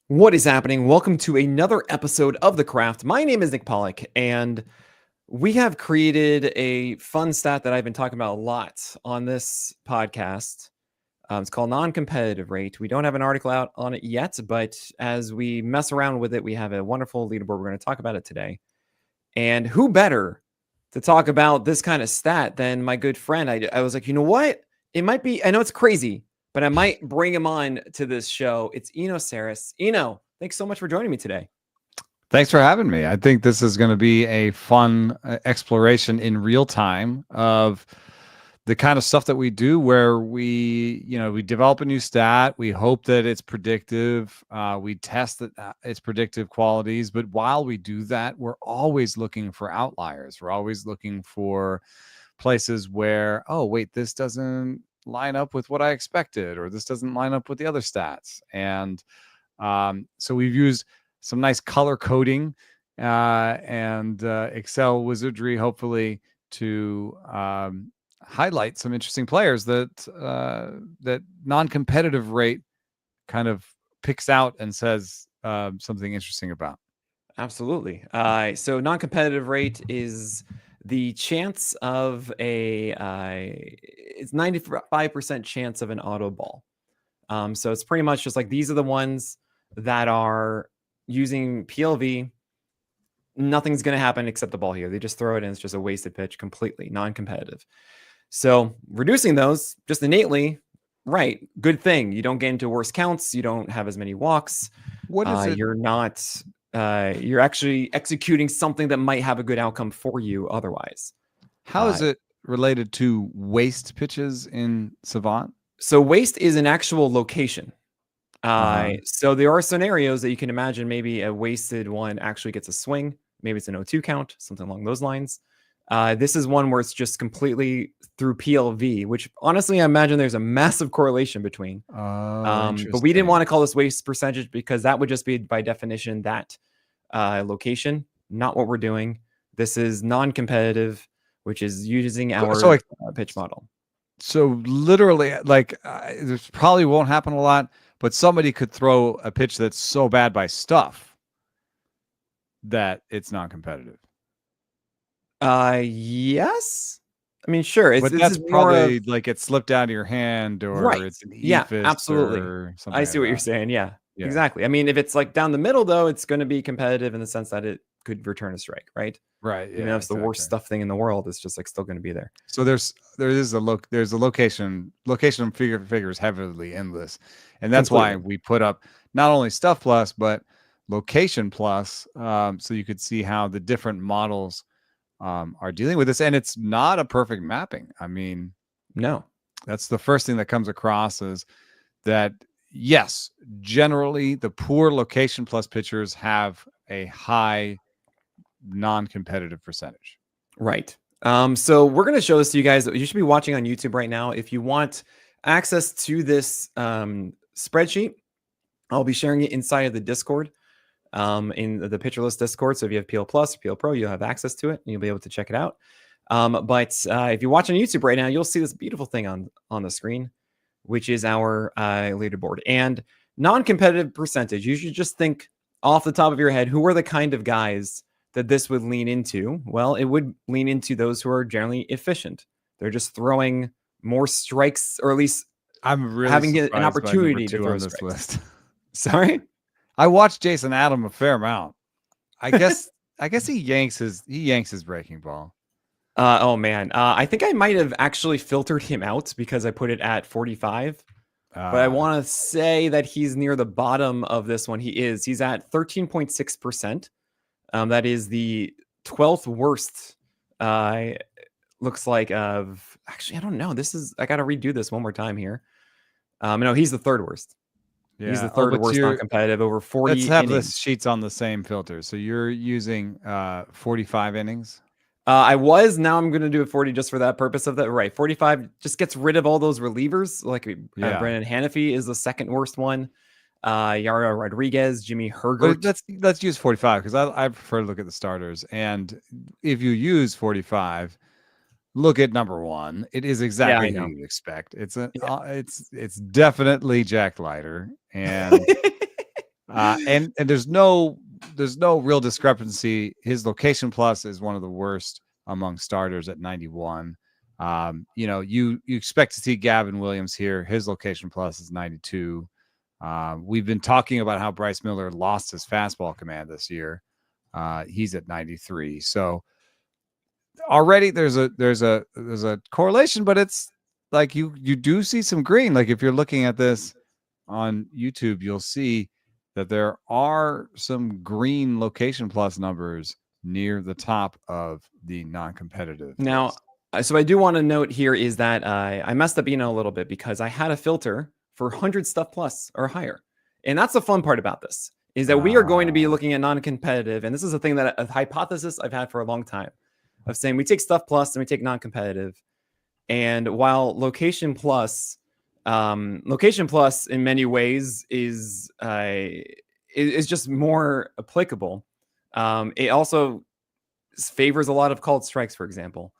What is happening? Welcome to another episode of The Craft. My name is Nick Pollack, and we have created a fun stat that I've been talking about a lot on this podcast. It's called non-competitive rate. We don't have an article out on it yet, but as we mess around with it, we have a wonderful leaderboard. We're going to talk about it today. And who better to talk about this kind of stat than my good friend? I was like, you know what? It might be, I know it's crazy, but I might bring him on to this show. It's Eno Sarris. Eno, thanks so much for joining me today. Thanks for having me. I think this is going to be a fun exploration in real time of the kind of stuff that we do where we develop a new stat. We hope that it's predictive. We test that its predictive qualities. But while we do that, we're always looking for outliers. We're always looking for places where, oh, wait, this doesn't line up with what I expected, or this doesn't line up with the other stats. And so we've used some nice color coding and Excel wizardry, hopefully, to highlight some interesting players that non-competitive rate kind of picks out and says something interesting about. Absolutely. So non-competitive rate is the chance of it's 95% chance of an auto ball. So it's pretty much just like these are the ones that are using PLV. Nothing's going to happen except the ball here. They just throw it and it's just a wasted pitch, completely non-competitive. So reducing those just innately, right? Good thing. You don't get into worse counts. You don't have as many walks. What is it? You're not. You're actually executing something that might have a good outcome for you otherwise. How is it related to waste pitches in Savant? So waste is an actual location. So there are scenarios that you can imagine. Maybe a wasted one actually gets a swing. Maybe it's an 0-2 count, something along those lines. This is one where it's just completely through PLV, which honestly, I imagine there's a massive correlation between. But we didn't want to call this waste percentage because that would just be by definition that location, not what we're doing. This is non-competitive, which is using our pitch model. So literally, this probably won't happen a lot, but somebody could throw a pitch that's so bad by stuff that it's non-competitive. Yes. I mean, sure. But that's probably like it slipped out of your hand, or it's an absolutely. or something. I see what you're saying. Yeah, exactly. I mean, if it's like down the middle, though, it's going to be competitive in the sense that it could return a strike, right? Right. Even if it's the worst stuff thing in the world, it's just like still going to be there. So there's a location figures heavily in this, and that's why we put up not only stuff plus but location plus, so you could see how the different models are dealing with this. And it's not a perfect mapping. I mean, no, that's the first thing that comes across is that yes, generally the poor location plus pitchers have a high non-competitive percentage. Right. So we're going to show this to you guys. You should be watching on YouTube right now. If you want access to this spreadsheet, I'll be sharing it inside of the Discord, in the Pitcher List Discord. So if you have PL Plus or PL Pro, you'll have access to it and you'll be able to check it out. But if you watch on YouTube right now, you'll see this beautiful thing on the screen, which is our leaderboard. And non-competitive percentage, you should just think off the top of your head, who are the kind of guys that this would lean into? Well, it would lean into those who are generally efficient. They're just throwing more strikes, or at least I'm really having an opportunity to throw on this strikes. list. Sorry, I watched Jason Adam a fair amount. I guess he yanks his breaking ball. Oh man, I think I might have actually filtered him out because I put it at 45. But I want to say that he's near the bottom of this one. He's at 13.6%. That is the 12th worst. Looks like of actually, I don't know. I got to redo this one more time here. No, he's the third worst. Yeah. He's the third worst non-competitive over 40. Let's have the sheets on the same filter. So you're using 45 innings. I was. Now I'm going to do a 40 just for that purpose of that. Right. 45 just gets rid of all those relievers. Like Brandon Hanafy is the second worst one. Yara Rodriguez, Jimmy Hergert. Let's use 45 because I prefer to look at the starters. And if you use 45, look at number one. It is exactly what you'd expect. It's definitely Jack Leiter, and And there's no real discrepancy. His location plus is one of the worst among starters at 91. You expect to see Gavin Williams here. His location plus is 92. We've been talking about how Bryce Miller lost his fastball command this year. He's at 93. So already there's a correlation, but it's like you do see some green. Like if you're looking at this on YouTube, you'll see that there are some green location plus numbers near the top of the non-competitive Now, list. so I do want to note here is that I messed up Eno a little bit because I had a filter for 100 stuff plus or higher. And that's the fun part about this, is that we are going to be looking at non-competitive. And this is a thing that a hypothesis I've had for a long time of saying we take stuff plus and we take non-competitive. And while location plus in many ways is just more applicable. It also favors a lot of called strikes, for example.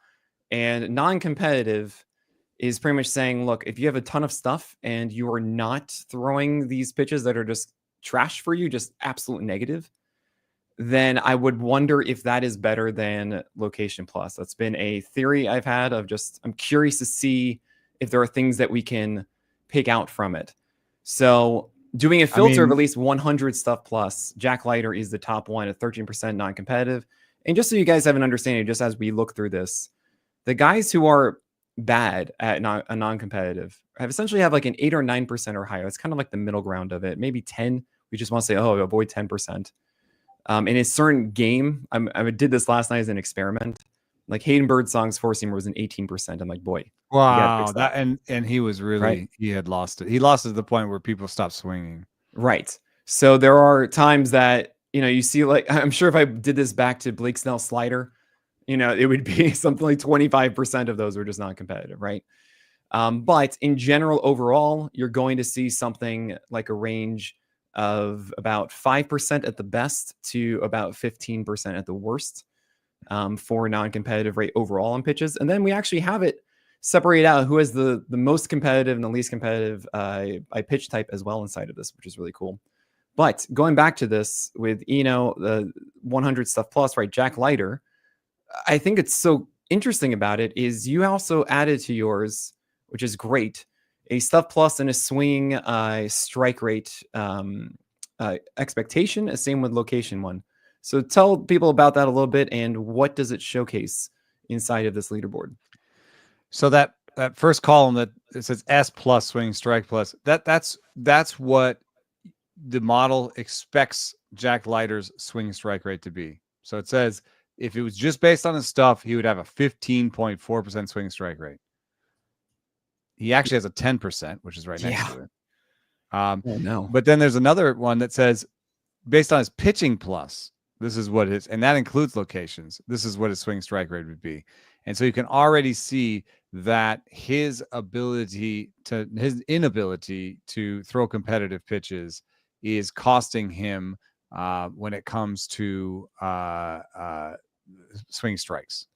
And non-competitive is pretty much saying, look, if you have a ton of stuff and you are not throwing these pitches that are just trash for you, just absolute negative, then I would wonder if that is better than location plus. That's been a theory I've had of just, I'm curious to see if there are things that we can pick out from it. So doing a filter of at least 100 stuff plus, Jack Leiter is the top one at 13% non-competitive. And just so you guys have an understanding, just as we look through this, the guys who are bad at a non-competitive essentially have like an 8 or 9% or higher. It's kind of like the middle ground of it. Maybe 10. We just want to say, oh, avoid 10%. In a certain game, I did this last night as an experiment. Like Hayden Birdsong's four-seamer was an 18%. I'm like, boy, wow, and he was really right? He had lost it. He lost it to the point where people stopped swinging. Right. So there are times that you see, like, I'm sure if I did this back to Blake Snell's slider, it would be something like 25% of those were just non-competitive, right? But in general, overall, you're going to see something like a range of about 5% at the best to about 15% at the worst for non-competitive rate overall on pitches. And then we actually have it separate out who has the most competitive and the least competitive by pitch type as well inside of this, which is really cool. But going back to this with Eno, the 100 stuff plus, right? Jack Leiter, I think it's so interesting about it is you also added to yours, which is great, a stuff plus and a swing strike rate expectation. Same with location one. So tell people about that a little bit and what does it showcase inside of this leaderboard? So that first column that it says S plus swing strike plus, that's what the model expects Jack Leiter's swing strike rate to be. So it says if it was just based on his stuff, he would have a 15.4% swing strike rate. He actually has a 10%, which is right next to it. No. But then there's another one that says based on his pitching plus, this is what and that includes locations. This is what his swing strike rate would be. And so you can already see that his inability to throw competitive pitches is costing him when it comes to swing strikes.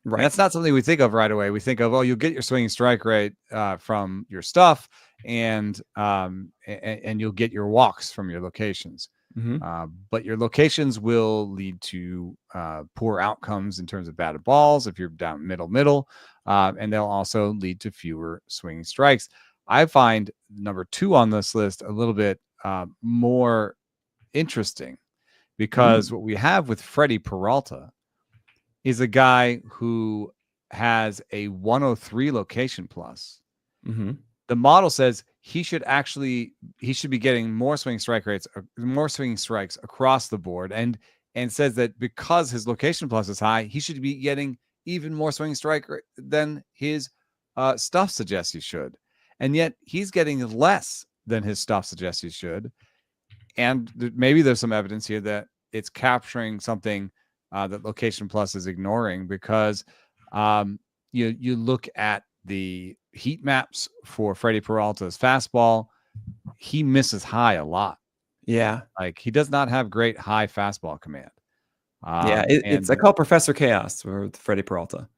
Right. And that's not something we think of right away. We think of, you'll get your swing strike rate from your stuff, and you'll get your walks from your locations. Mm-hmm. But your locations will lead to poor outcomes in terms of batted balls if you're down middle, and they'll also lead to fewer swing strikes. I find number 2 on this list a little bit more interesting because what we have with Freddie Peralta is a guy who has a 103 location plus. Mm-hmm. The model says he should be getting more swing strikes across the board, and says that because his location plus is high, he should be getting even more swing strike than his stuff suggests he should. And yet he's getting less than his stuff suggests he should. And maybe there's some evidence here that it's capturing something that location plus is ignoring, because you look at the heat maps for Freddie Peralta's fastball, he misses high a lot. Yeah. Like he does not have great high fastball command. I call Professor Chaos with Freddie Peralta.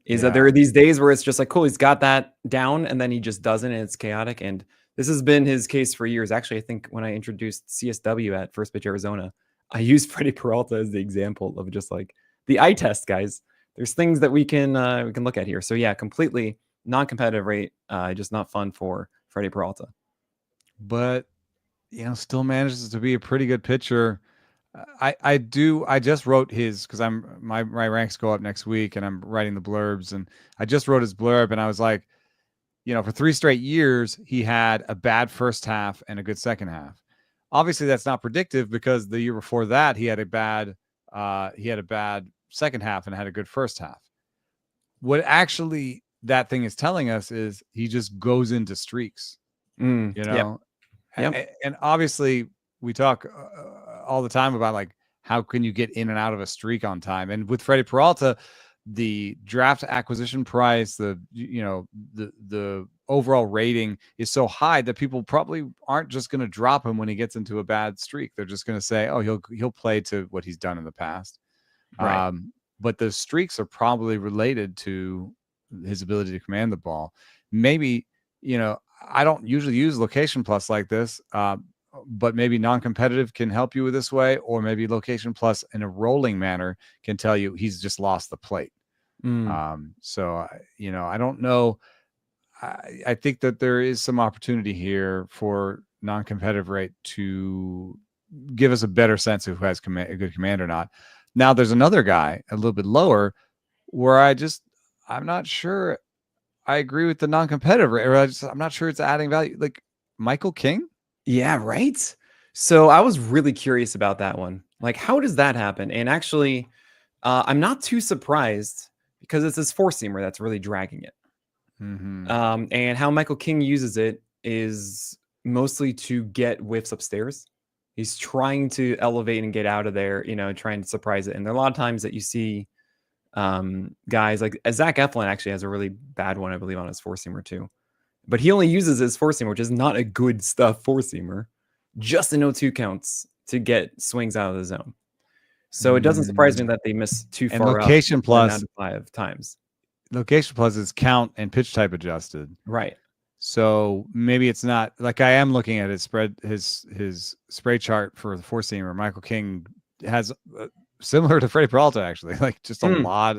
That there are these days where it's just like, cool, he's got that down, and then he just doesn't, and it's chaotic. And This has been his case for years. Actually, I think when I introduced CSW at First Pitch Arizona, I used Freddie Peralta as the example of just like the eye test, guys. There's things that we can look at here. So yeah, completely non-competitive rate, just not fun for Freddie Peralta. But still manages to be a pretty good pitcher. I just wrote his, because my ranks go up next week and I'm writing the blurbs, and I just wrote his blurb and I was like, for 3 straight years he had a bad first half and a good second half. Obviously that's not predictive, because the year before that he had a bad second half and had a good first half. What actually that thing is telling us is he just goes into streaks. Yep. And obviously we talk all the time about like, how can you get in and out of a streak on time? And with Freddie Peralta, the draft acquisition price, the overall rating is so high that people probably aren't just going to drop him when he gets into a bad streak. They're just going to say, oh, he'll play to what he's done in the past. Right. But the streaks are probably related to his ability to command the ball. Maybe, I don't usually use Location Plus like this, but maybe non-competitive can help you with this way, or maybe Location Plus in a rolling manner can tell you he's just lost the plate. So, I don't know. I think that there is some opportunity here for non-competitive rate to give us a better sense of who has a good command or not. Now, there's another guy a little bit lower where I'm not sure I agree with the non-competitive rate, or I'm not sure it's adding value. Like Michael King? Yeah, right. So I was really curious about that one. Like, how does that happen? And actually, I'm not too surprised, because it's his four-seamer that's really dragging it. And how Michael King uses it is mostly to get whiffs upstairs. He's trying to elevate and get out of there, trying to surprise it. And there are a lot of times that you see guys like Zach Eflin actually has a really bad one, I believe, on his four-seamer too. But he only uses his four-seamer, which is not a good stuff four-seamer, just in 0-2 counts to get swings out of the zone. So it doesn't surprise me that they miss too far and Location up Plus out of 5 times. Location Plus is count and pitch type adjusted. Right. So maybe it's not like, I am looking at his spray chart for the four-seamer. Michael King has similar to Freddie Peralta, actually, like just a lot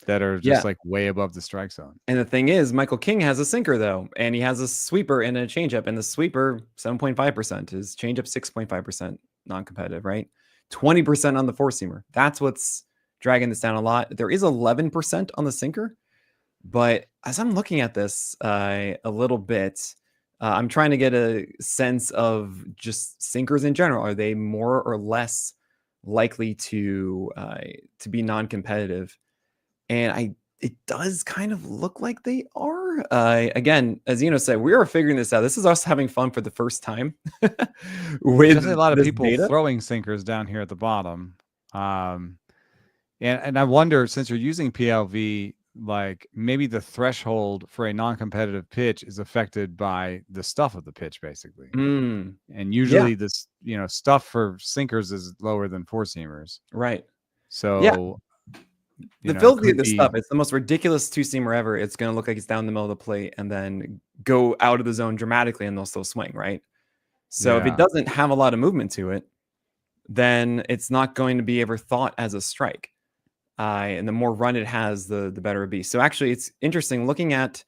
that are just like way above the strike zone. And the thing is, Michael King has a sinker though, and he has a sweeper and a changeup, and the sweeper 7.5%, his changeup 6.5% non-competitive, right? 20% on the four-seamer. That's what's dragging this down a lot. There is 11% on the sinker, but as I'm looking at this a little bit, I'm trying to get a sense of just sinkers in general. Are they more or less likely to be non-competitive? And it does kind of look like they are. Again, as Eno said, we are figuring this out. This is us having fun for the first time with a lot of people data. throwing sinkers down here at the bottom. And I wonder, since you're using PLV, like maybe the threshold for a non-competitive pitch is affected by the stuff of the pitch, basically. And usually this, stuff for sinkers is lower than four-seamers. Right. So the filthy of the stuff, it's the most ridiculous two-seamer ever. It's going to look like it's down the middle of the plate and then go out of the zone dramatically, and they'll still swing, right? So if it doesn't have a lot of movement to it, then it's not going to be ever thought as a strike. And the more run it has, the better it be. So actually, it's interesting looking at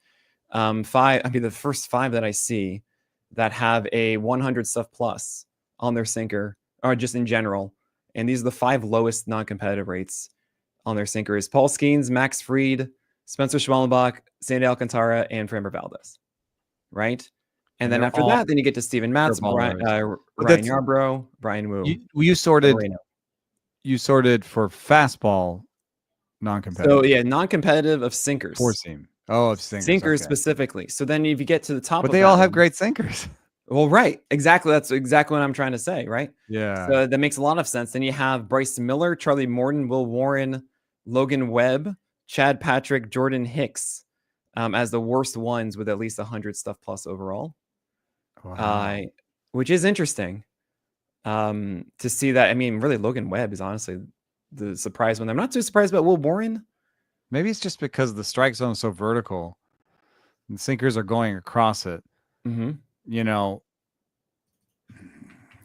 the first 5 that I see that have a 100 stuff plus on their sinker, or just in general. And these are the 5 lowest non-competitive rates on their sinker is Paul Skeens, Max Fried, Spencer Schwellenbach, Sandy Alcantara, and Framber Valdez, right? And then after that, then you get to Steven Matz, Ryan Yarbrough, Brian Wu. You sorted for fastball non-competitive. So yeah, non-competitive of sinkers. Four seam. Oh, of sinkers. Sinkers specifically. So then if you get to the top, but they all have great sinkers. Well, right. Exactly. That's exactly what I'm trying to say, right? Yeah. So that makes a lot of sense. Then you have Bryce Miller, Charlie Morton, Will Warren, Logan Webb, Chad Patrick, Jordan Hicks as the worst ones with at least 100 stuff plus overall. Wow. Which is interesting to see that. I mean, really, Logan Webb is honestly the surprise one. I'm not too surprised about Will Warren. Maybe it's just because the strike zone is so vertical and sinkers are going across it. you know,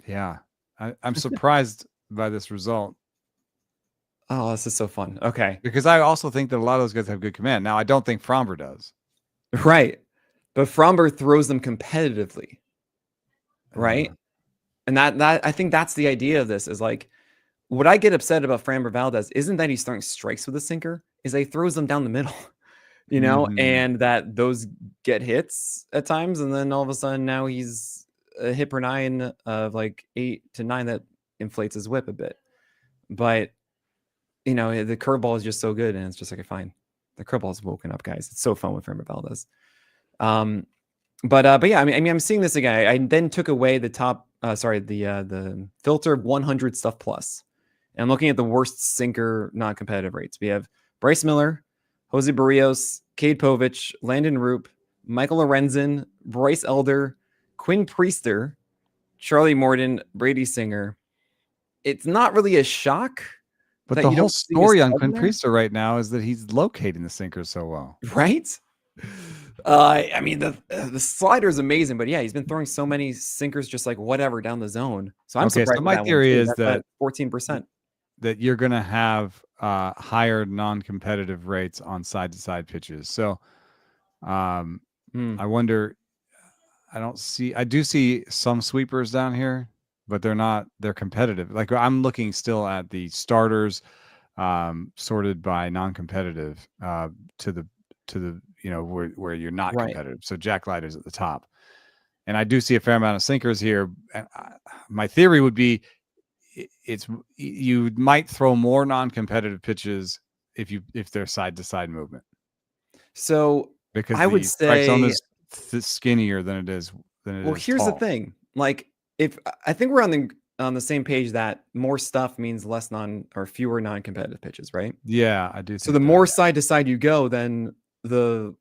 yeah, I'm surprised by this result Oh, this is so fun. Okay. because I also think that a lot of those guys have good command. Now, I don't think Fromber does. Right. But Fromber throws them competitively. Uh, Right. And that I think that's the idea of this is like what I get upset about Framber Valdez isn't that he's throwing strikes with a sinker, is that he throws them down the middle, mhm. and that those get hits at times. And then all of a sudden now he's a hit per 9 of like 8 to 9 that inflates his whip a bit. But, the curveball is just so good. And it's just like, fine. The curveball is woken up, guys. It's so fun with Framber Valdez. But yeah, I mean, I'm seeing this again. I then took away the top, the filter 100 stuff plus. And I'm looking at the worst sinker non-competitive rates. We have Bryce Miller, Jose Barrios, Cade Povich, Landon Roop, Michael Lorenzen, Bryce Elder, Quinn Priester, Charlie Morton, Brady Singer. It's not really a shock But that the you whole don't see a story on stud Quinn there, Priester right now is that he's locating the sinkers so well. right? I mean, the slider is amazing, but yeah, he's been throwing so many sinkers just like whatever down the zone. So I'm Okay, surprised so with my that one theory too. is That's at 14%. that you're going to have higher non-competitive rates on side-to-side pitches. So I wonder. I do see some sweepers down here, but they're competitive. Like I'm looking still at the starters sorted by non-competitive to the where you're not Right. competitive. So Jack Leiter's at the top. And I do see a fair amount of sinkers here. And my theory would be you might throw more non-competitive pitches if they're side-to-side movement. So Because I would the strike zone say, is skinnier than it is well, here's the tall. thing. Like, if I think we're on the same page that more stuff means less or fewer non-competitive pitches, right? Yeah, I do So think the that, more yeah. side to side you go, then the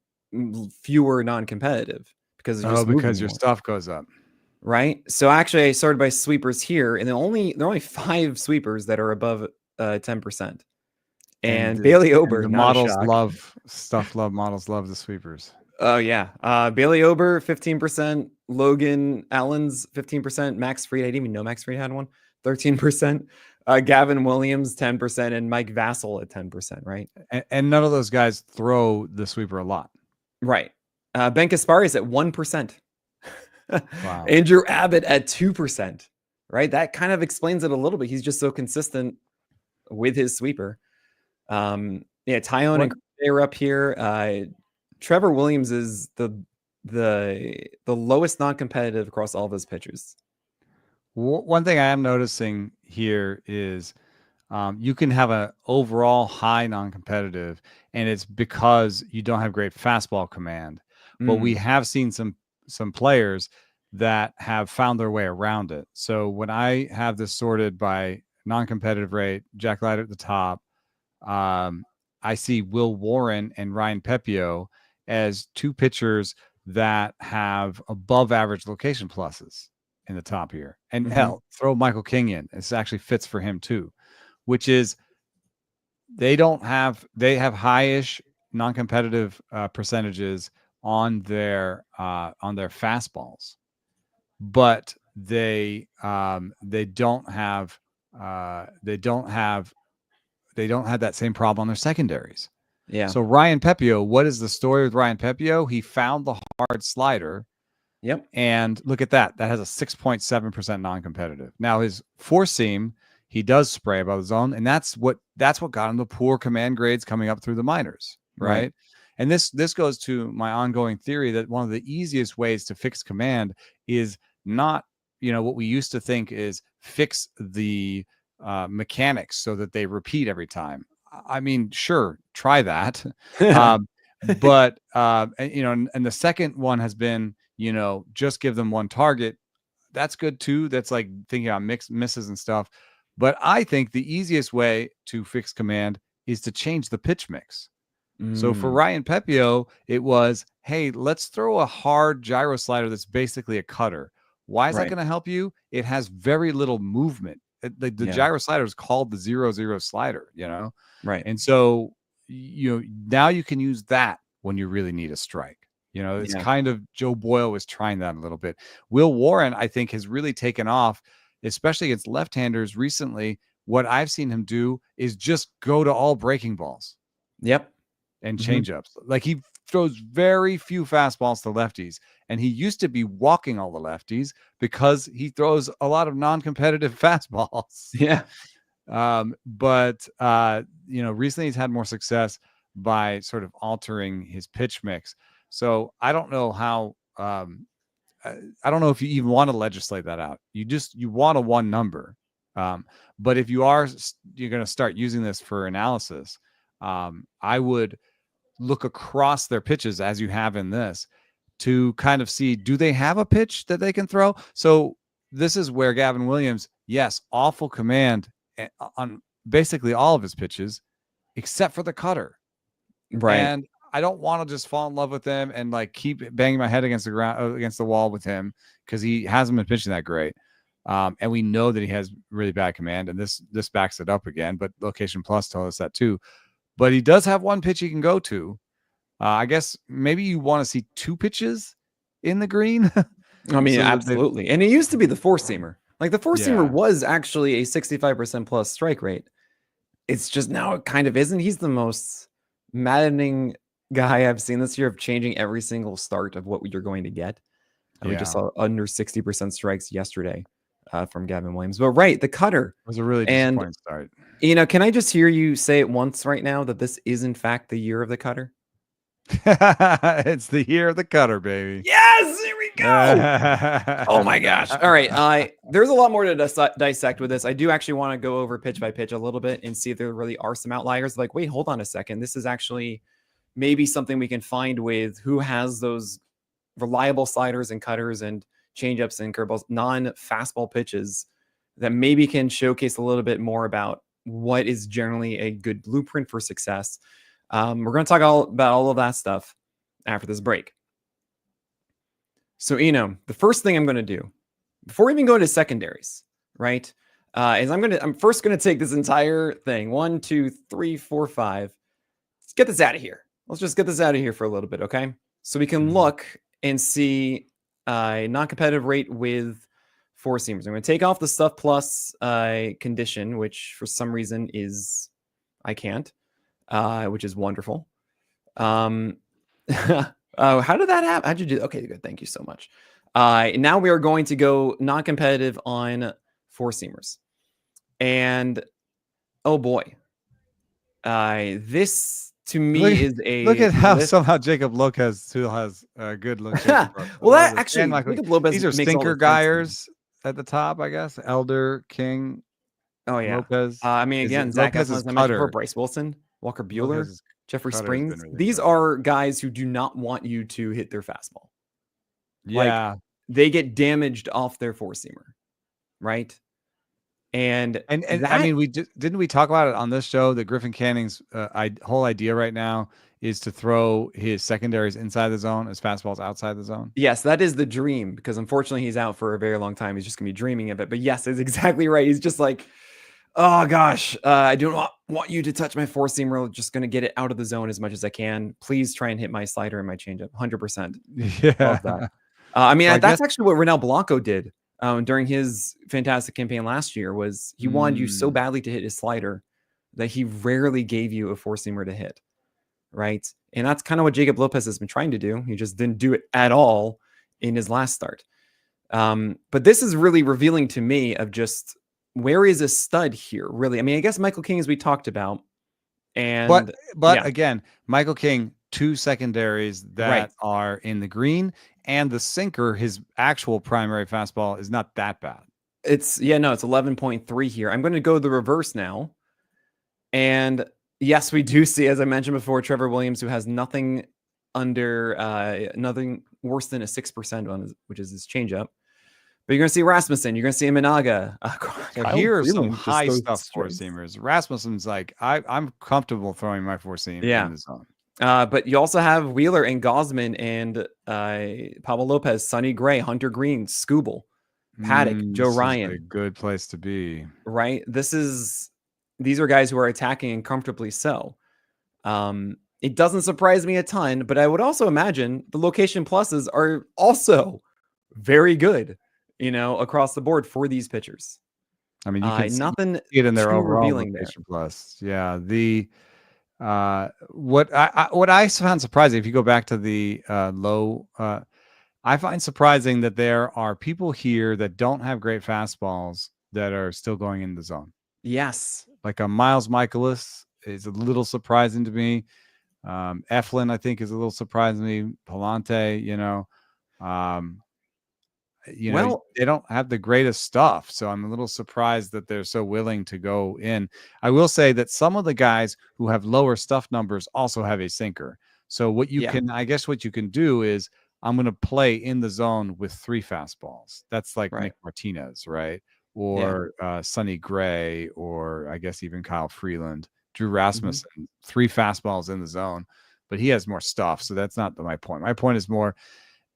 fewer non-competitive because you're Oh, just moving because your more, stuff goes up. right? So actually, I started by sweepers here, and there are only 5 sweepers that are above 10%. And Bailey Ober, The not a models shock. models love the sweepers. Oh yeah, Bailey Ober 15%, Logan Allen's 15%, Max Fried, I didn't even know Max Fried had one, 13%, Gavin Williams 10%, and Mike Vassell at 10%, right? And none of those guys throw the sweeper a lot. Right. Ben Kaspari is at 1%. Wow. Andrew Abbott at 2%, right? That kind of explains it a little bit. He's just so consistent with his sweeper. Yeah, Tyone and Crochet are up here. Trevor Williams is the lowest non-competitive across all of his pitchers. One thing I am noticing here is you can have an overall high non-competitive, and it's because you don't have great fastball command. But we have seen some players that have found their way around it. So when I have this sorted by non-competitive rate, Jack Leiter at the top, I see Will Warren and Ryan Pepio as two pitchers that have above average location pluses in the top here. And hell, throw Michael King in. This actually fits for him too, which is they have high-ish non-competitive percentages on their fastballs, but they don't have that same problem on their secondaries. Yeah. So Ryan Pepio, what is the story with Ryan Pepio? He found the hard slider. Yep. And look at that. That has a 6.7% non-competitive. Now his four seam, he does spray above the zone, and that's what got him the poor command grades coming up through the minors, right? And this goes to my ongoing theory that one of the easiest ways to fix command is not, what we used to think is fix the mechanics so that they repeat every time. I mean, sure, try that. But and the second one has been, just give them one target. That's good too. That's like thinking about misses and stuff. But I think the easiest way to fix command is to change the pitch mix. So for Ryan Pepio, it was, hey, let's throw a hard gyro slider that's basically a cutter. Why is that going to help you? It has very little movement. The gyro slider is called the 0-0 slider, Right. And so now you can use that when you really need a strike. You know, it's Yeah. kind of Joe Boyle was trying that a little bit. Will Warren, I think, has really taken off, especially against left-handers recently. What I've seen him do is just go to all breaking balls Yep. and Mhm. changeups. Like he throws very few fastballs to lefties, and he used to be walking all the lefties because he throws a lot of non-competitive fastballs. Yeah. But you know, recently he's had more success by sort of altering his pitch mix. So I don't know how. I don't know if you even want to legislate that out. You want a one number. But if you're going to start using this for analysis, I would look across their pitches as you have in this to kind of see, do they have a pitch that they can throw? So this is where Gavin Williams, yes, awful command on basically all of his pitches, except for the cutter. Right. And I don't want to just fall in love with him and like keep banging my head against the ground, against the wall with him, because he hasn't been pitching that great. And we know that he has really bad command, and this backs it up again. But Location Plus told us that too. But he does have one pitch he can go to. I guess maybe you want to see two pitches in the green. I mean, So absolutely. And it used to be the four seamer. Like the four seamer Yeah. was actually a 65% plus strike rate. It's just now it kind of isn't. He's the most maddening guy I've seen this year of changing every single start of what you're going to get. We just saw under 60% strikes yesterday from Gavin Williams. But right, the cutter. It was a really And disappointing start. you know, can I just hear you say it once right now that this is in fact the year of the cutter? It's the year of the cutter, baby. Yes, here we go. Oh my gosh. All right. There's a lot more to dissect with this. I do actually want to go over pitch by pitch a little bit and see if there really are some outliers. Like, wait, hold on a second. This is actually maybe something we can find with who has those reliable sliders and cutters and changeups and curveballs, non-fastball pitches that maybe can showcase a little bit more about what is generally a good blueprint for success. We're going to talk about all of that stuff after this break. So, Eno, the first thing I'm going to do before we even go into secondaries, right, is I'm first going to take this entire thing. 1, 2, 3, 4, 5. Let's get this out of here. Let's just get this out of here for a little bit, okay? So we can look and see a non-competitive rate with four seamers. I'm going to take off the stuff plus condition, which for some reason is I can't. Which is wonderful. How did that happen? How'd you do? Okay, good. Thank you so much. Now we are going to go non-competitive on four seamers. And oh boy. This to me is a look at how somehow Jacob Lopez still has a good look. Well, that actually Jacob Lopez, these are stinker guyers at the top, I guess. Elder, King. Oh yeah. Lopez. I mean, again, Zach Eflin, I mentioned before, Bryce Wilson, Walker Buehler, Jeffrey Springs. Really these are guys who do not want you to hit their fastball. Yeah. Like, they get damaged off their four-seamer, right? And that, I mean, didn't we talk about it on this show that Griffin Canning's whole idea right now is to throw his secondaries inside the zone, his fastballs outside the zone? Yes, that is the dream, because unfortunately he's out for a very long time. He's just going to be dreaming of it. But yes, it's exactly right. He's just like, oh gosh, I do not want you to touch my four seamer. I'm just going to get it out of the zone as much as I can. Please try and hit my slider and my changeup. 100%. Yeah. Love that. I mean, that's actually what Ronel Blanco did during his fantastic campaign last year. Was he wanted you so badly to hit his slider that he rarely gave you a four seamer to hit, right? And that's kind of what Jacob Lopez has been trying to do. He just didn't do it at all in his last start. But this is really revealing to me of just where is a stud here, really? I mean, I guess Michael King, as we talked about, and but yeah. Again, Michael King, two secondaries that are in the green, and the sinker, his actual primary fastball, is not that bad. It's 11.3 here. I'm going to go the reverse now, and yes, we do see, as I mentioned before, Trevor Williams, who has nothing under nothing worse than a 6% on his, which is his changeup. But you're going to see Rasmussen. You're going to see Minaga. Here are some high stuff four seamers. Rasmussen's like, I'm comfortable throwing my four seam in the zone. But you also have Wheeler and Gosman and Pablo Lopez, Sonny Gray, Hunter Green, Scooble, Paddock, Joe Ryan. A good place to be. Right. These are guys who are attacking and comfortably so. It doesn't surprise me a ton, but I would also imagine the location pluses are also very good, across the board for these pitchers. I mean, you can see Nothing it in their too overall revealing there. location plus. Yeah. What I found surprising, if you go back to the low, I find surprising that there are people here that don't have great fastballs that are still going in the zone. Yes. Like a Miles Michaelis is a little surprising to me. Eflin, I think, is a little surprising to me. Palante, um, Well, they don't have the greatest stuff. So I'm a little surprised that they're so willing to go in. I will say that some of the guys who have lower stuff numbers also have a sinker. So what you can do is I'm going to play in the zone with 3 fastballs. That's like right. Nick Martinez, right? Yeah. Or Sonny Gray, or I guess even Kyle Freeland, Drew Mm-hmm. Rasmussen, 3 fastballs in the zone, but he has more stuff. So that's not my point. My point is more,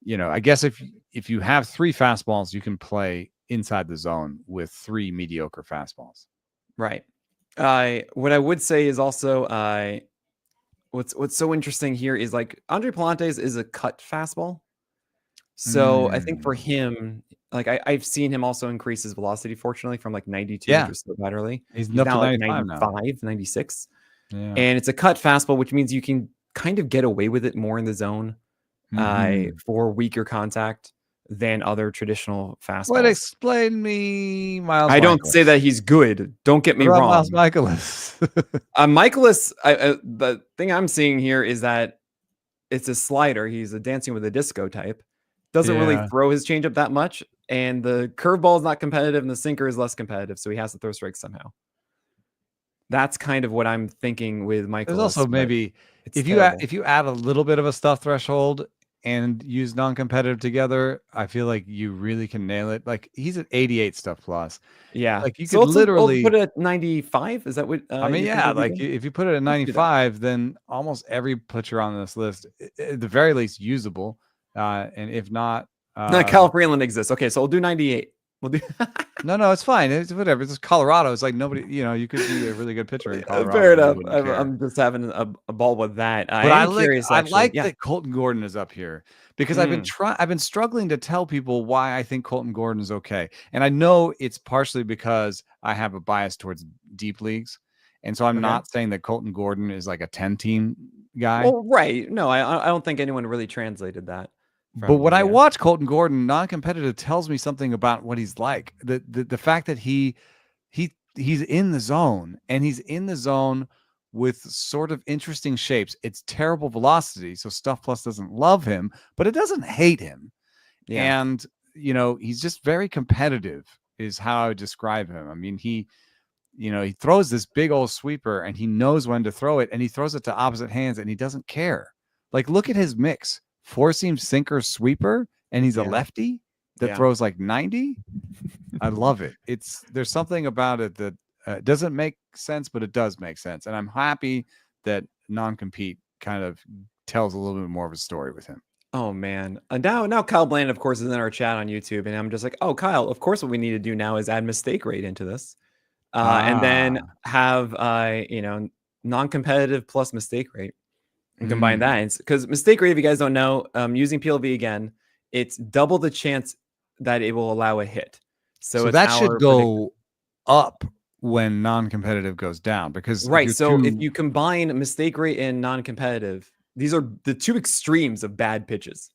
I guess if you have 3 fastballs, you can play inside the zone with 3 mediocre fastballs. Right. What I would say is also, what's so interesting here is like Andre Palante's is a cut fastball. So I think for him, like I've seen him also increase his velocity, fortunately, from like 92, Yeah. which was so bad early. He's He's up to now like 95 now. 95, 96. Yeah. And it's a cut fastball, which means you can kind of get away with it more in the zone for weaker contact than other traditional fastballs. What explain me, Miles? I don't say that he's good. Don't get me wrong. Miles Michaelis. Michaelis, the thing I'm seeing here is that it's a slider. He's a dancing with a disco type. Doesn't really throw his changeup that much, and the curveball is not competitive, and the sinker is less competitive, so he has to throw strikes somehow. That's kind of what I'm thinking with Michaelis. There's also maybe if you add a little bit of a stuff threshold and use non-competitive together, I feel like you really can nail it. Like he's at 88 stuff plus. Yeah, like you could literally put it at 95. Is that what I mean? Yeah, like if you put it at 95, then almost every pitcher on this list, at the very least, usable. And if not, Kyle Freeland exists. Okay, so we'll do 98. We'll do no, it's fine. It's whatever. It's Colorado. It's like nobody, you could be a really good pitcher in Colorado. Fair enough. I'm just having a ball with that. But I like that Colton Gordon is up here because I've been struggling to tell people why I think Colton Gordon is okay. And I know it's partially because I have a bias towards deep leagues. And so I'm not saying that Colton Gordon is like a 10-team guy. Well, right. No, I don't think anyone really translated that. But when I watch Colton Gordon, non-competitive tells me something about what he's like. The fact that he's in the zone, and he's in the zone with sort of interesting shapes. It's terrible velocity, so Stuff Plus doesn't love him, but it doesn't hate him. Yeah. And he's just very competitive is how I would describe him. I mean, he throws this big old sweeper, and he knows when to throw it, and he throws it to opposite hands, and he doesn't care. Like, look at his mix. 4-seam sinker sweeper, and he's a lefty that throws like 90. I love it. There's something about it that doesn't make sense, but it does make sense. And I'm happy that non-compete kind of tells a little bit more of a story with him. Oh man. Now Kyle Bland, of course, is in our chat on YouTube, and I'm just like, oh, Kyle, of course what we need to do now is add mistake rate into this. And then have non-competitive plus mistake rate. And combine that, because mistake rate, if you guys don't know, using PLV again, it's double the chance that it will allow a hit. So that should go up when non-competitive goes down, because if you combine mistake rate and non-competitive, these are the two extremes of bad pitches,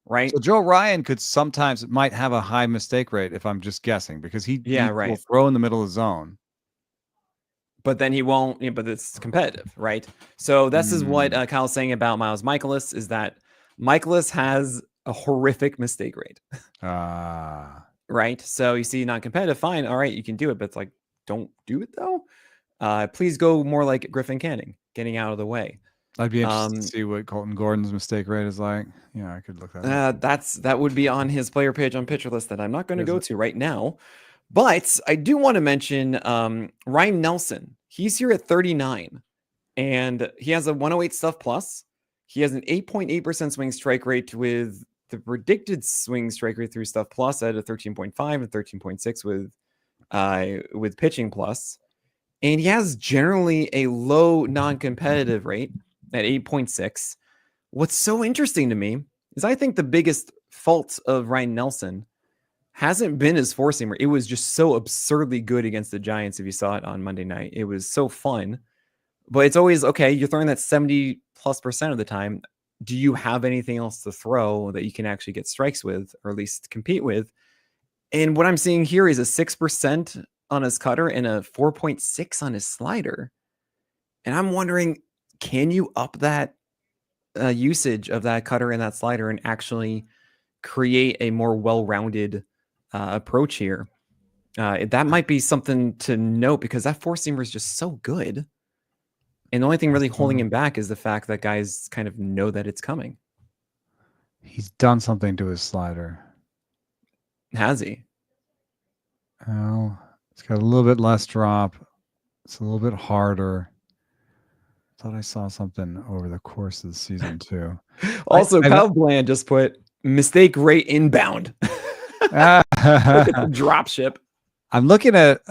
right? So Joe Ryan might have a high mistake rate, if I'm just guessing, because he will throw in the middle of the zone. But then he won't, but it's competitive, right? So this is what Kyle's saying about Miles Michaelis, is that Michaelis has a horrific mistake rate. Right? So you see non-competitive, fine, all right, you can do it, but it's like, don't do it though. Please go more like Griffin Canning, getting out of the way. I'd be interested to see what Colton Gordon's mistake rate is like. Yeah, I could look that up. That would be on his player page on Pitcher List that I'm not going to go to right now. But I do want to mention Ryan Nelson. He's here at 39, and he has a 108 stuff plus. He has an 8.8% swing strike rate, with the predicted swing strike rate through stuff plus at a 13.5 and 13.6 with pitching plus. And he has generally a low non-competitive rate, at 8.6. What's so interesting to me is I think the biggest fault of Ryan Nelson hasn't been his four seamer. It was just so absurdly good against the Giants. If you saw it on Monday night, it was so fun. But it's always okay. You're throwing that 70+% of the time. Do you have anything else to throw that you can actually get strikes with, or at least compete with? And what I'm seeing here is a 6% on his cutter and a 4.6 on his slider. And I'm wondering, can you up that usage of that cutter and that slider and actually create a more well-rounded approach here? That might be something to note, because that four seamer is just so good. And the only thing really holding him back is the fact that guys kind of know that it's coming. He's done something to his slider. Has he? Oh, it's got a little bit less drop. It's a little bit harder. Thought I saw something over the course of the season too. Also, Kyle Bland just put mistake rate inbound. Look at the drop ship. I'm looking at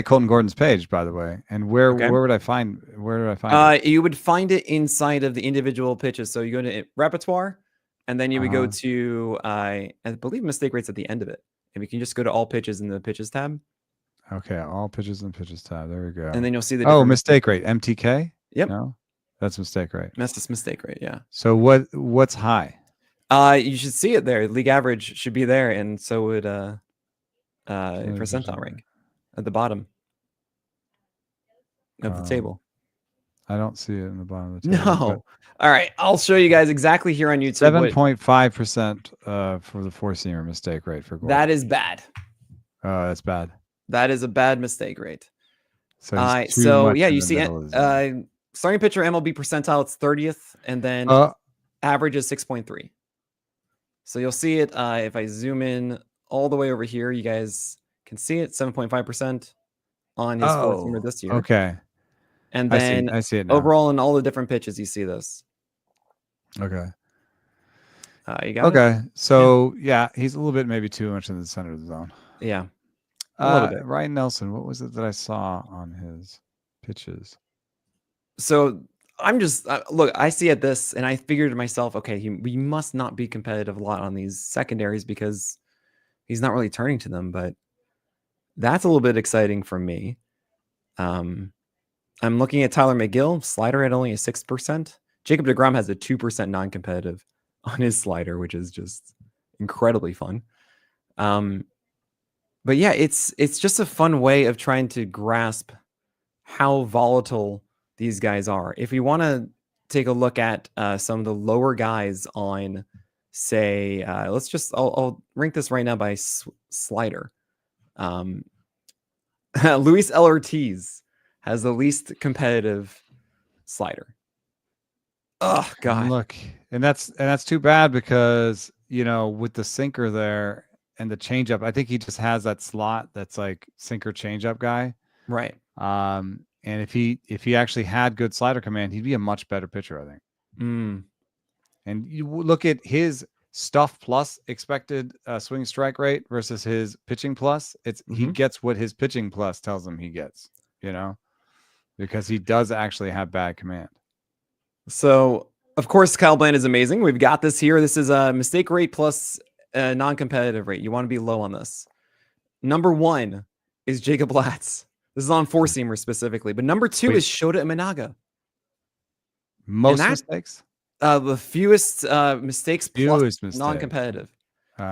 Colton Gordon's page, by the way, and where would I find it? You would find it inside of the individual pitches. So you go to repertoire, and then you would go to I believe mistake rates at the end of it. And we can just go to all pitches in the pitches tab. Okay, all pitches and pitches tab. There we go. And then you'll see the mistake rate, MTK. Yep, no, that's mistake rate. That's mistake rate. Yeah. So what's high? You should see it there. League average should be there, and so would percentile rank at the bottom of the table. I don't see it in the bottom of the table. No. All right, I'll show you guys exactly here on YouTube. 7.5% for the four seamer mistake rate for Gordon. That is bad. Oh, that's bad. That is a bad mistake rate. So yeah, you see starting pitcher MLB percentile, it's 30th, and then average is 6.3. So you'll see it if I zoom in all the way over here. You guys can see it, 7.5% on his fourth seamer this year. Okay. And then I see it now. Overall in all the different pitches, you see this. Okay. You got it? So yeah, he's a little bit maybe too much in the center of the zone. Yeah. A little bit. Ryan Nelson, what was it that I saw on his pitches? So I'm just look, I see at this and I figured to myself, okay, we must not be competitive a lot on these secondaries because he's not really turning to them, but that's a little bit exciting for me. I'm looking at Tyler McGill, slider at only a 6%. Jacob deGrom has a 2% non-competitive on his slider, which is just incredibly fun. But yeah, it's just a fun way of trying to grasp how volatile these guys are. If we want to take a look at some of the lower guys on, say, I'll rank this right now by slider. Luis L. Ortiz has the least competitive slider. Oh God! And look, and that's too bad because with the sinker there and the changeup, I think he just has that slot that's like sinker changeup guy, right? And if he actually had good slider command, he'd be a much better pitcher, I think. And you look at his stuff plus expected swing strike rate versus his pitching plus. He gets what his pitching plus tells him he gets, because he does actually have bad command. So, of course, Kyle Bland is amazing. We've got this here. This is a mistake rate plus non-competitive rate. You want to be low on this. Number 1 is Jacob Latz. This is on four-seamer specifically. But number 2 is Shota Imanaga. Most mistakes? The fewest mistakes plus non-competitive.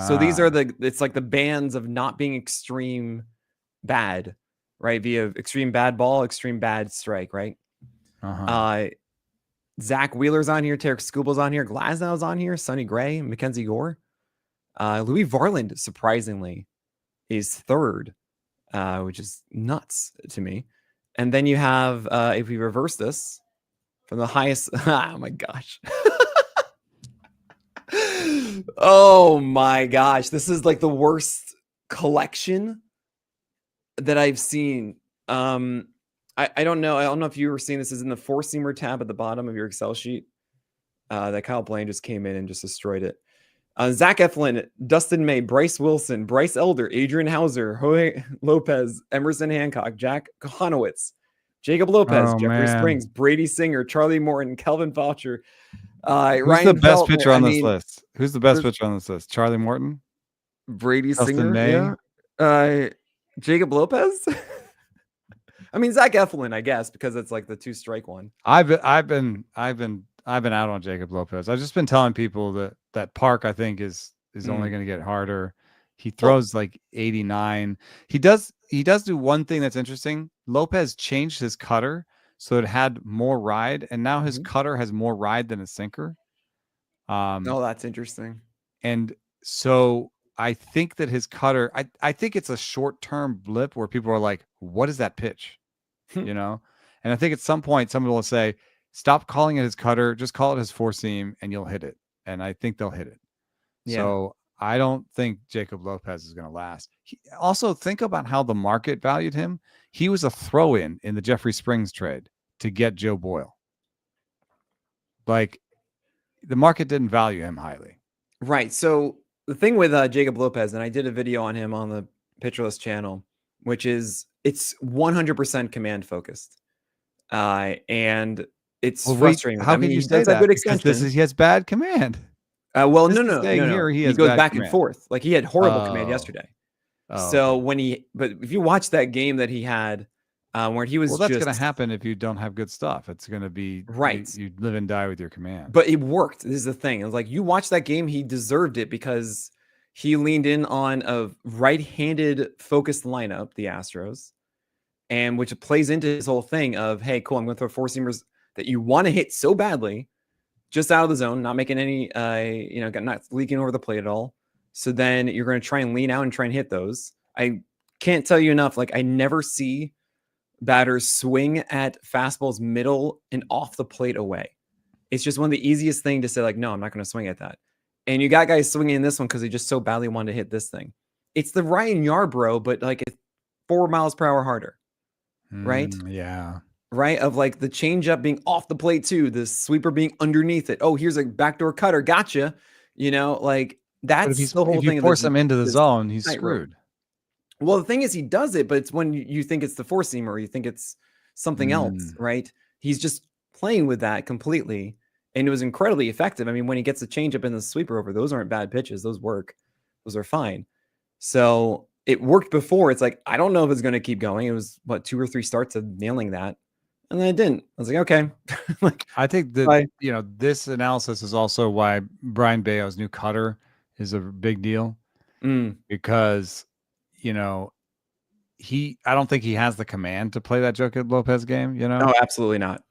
So these are it's like the bands of not being extreme bad, right? Via extreme bad ball, extreme bad strike, right? Zach Wheeler's on here, Tarek Skubal's on here, Glasnow's on here, Sonny Gray, Mackenzie Gore. Louis Varland, surprisingly, is 3rd, which is nuts to me. And then you have, if we reverse this from the highest, oh my gosh. Oh my gosh. This is like the worst collection that I've seen. I don't know. I don't know if you were seeing this. Is in the four-seamer tab at the bottom of your Excel sheet. That Kyle Bland just came in and just destroyed it. Zach Eflin, Dustin May, Bryce Wilson, Bryce Elder, Adrian Hauser, Jorge Lopez, Emerson Hancock, Jack Kohanowitz, Jacob Lopez, Oh Jeffrey man. Springs, Brady Singer, Charlie Morton, Kelvin Faucher, Who's the Ryan best Veltman. pitcher I on this mean, list? Who's the best there's pitcher on this list? Charlie Morton? Brady Dustin Singer, May? yeah. Jacob Lopez. I mean, Zach Eflin, I guess, because it's like the 2-strike one. I've been out on Jacob Lopez. I've just been telling people that Park, I think, is only going to get harder. He throws like 89. He does do one thing that's interesting. Lopez changed his cutter so it had more ride, and now his cutter has more ride than his sinker. Oh, that's interesting. And so I think that his cutter, I think it's a short-term blip where people are like, what is that pitch? You know? And I think at some point somebody will say, stop calling it his cutter, just call it his four seam and you'll hit it. And I think they'll hit it. Yeah. So I don't think Jacob Lopez is going to last. Also, think about how the market valued him. He was a throw-in the Jeffrey Springs trade to get Joe Boyle. Like, the market didn't value him highly. Right. So the thing with Jacob Lopez, and I did a video on him on the Pitcher List channel, which is it's 100% command focused. And it's frustrating. How could you say that? Good because he has bad command. Well, this no. Here, he goes back and forth. Like he had horrible command yesterday. So okay. but if you watch that game that he had, where he was, that's going to happen if you don't have good stuff. It's going to be right. You live and die with your command. But it worked. This is the thing. It was like you watch that game, he deserved it because he leaned in on a right-handed focused lineup, the Astros, and which plays into his whole thing of, hey, cool, I'm going to throw four seamers that you want to hit so badly, just out of the zone, not making any, not leaking over the plate at all. So then you're going to try and lean out and try and hit those. I can't tell you enough. Like I never see batters swing at fastballs middle and off the plate away. It's just one of the easiest things to say, like, no, I'm not going to swing at that. And you got guys swinging in this one because they just so badly wanted to hit this thing. It's the Ryan Yarbrough, but like it's 4 miles per hour harder. Right? Yeah. Right? Of like the changeup being off the plate too, the sweeper being underneath it. Oh, here's a backdoor cutter. Gotcha. Like that's the whole thing. If you force him into the zone, he's screwed. Well, the thing is, he does it, but it's when you think it's the four seamer or you think it's something else, right? He's just playing with that completely. And it was incredibly effective. I mean, when he gets the changeup and the sweeper over, those aren't bad pitches. Those work. Those are fine. So it worked before. It's like, I don't know if it's going to keep going. It was 2 or 3 starts of nailing that. And then it didn't. I was like, okay. I think that, this analysis is also why Brian Bayo's new cutter is a big deal because, I don't think he has the command to play that Jacob Lopez game, No, absolutely not.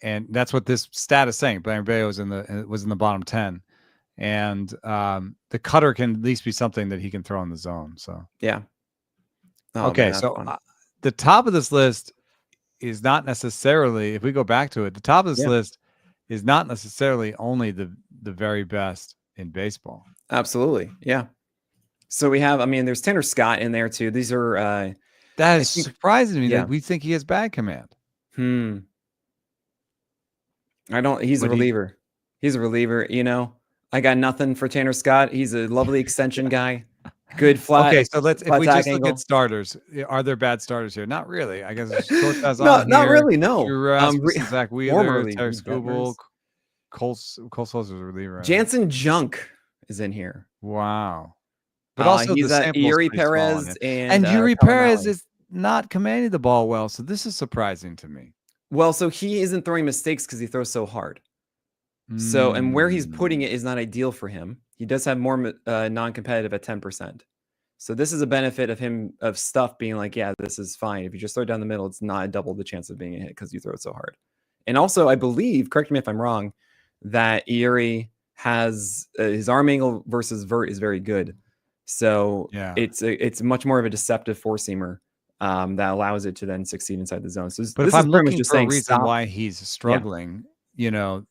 And that's what this stat is saying. Brian Bayo was in the bottom 10. And the cutter can at least be something that he can throw in the zone. So, yeah. Oh, okay. Man, so the top of this list is not necessarily, if we go back to it, the top of this list is not necessarily only the very best in baseball. Absolutely. Yeah. So we have, there's Tanner Scott in there too. These are, that is surprising to me that we think he has bad command. He's a reliever. He's a reliever. I got nothing for Tanner Scott. He's a lovely extension guy. Good flat. Okay, so if we just look at starters, are there bad starters here? Not really. I guess not really. No. Zach Wheeler, Terry Skubal, Cole Sulser's a reliever. Jansen Junk is in here. Wow. But also he's Yuri Perez and Yuri Perez is not commanding the ball well. So this is surprising to me. Well, so he isn't throwing mistakes because he throws so hard. So, and where he's putting it is not ideal for him. He does have more non-competitive at 10%. So this is a benefit of him, of stuff being like, yeah, this is fine. If you just throw it down the middle, it's not double the chance of being a hit because you throw it so hard. And also, I believe, correct me if I'm wrong, that Erie has his arm angle versus vert is very good. So it's much more of a deceptive four-seamer that allows it to then succeed inside the zone. So but if I'm looking for a reason why he's struggling,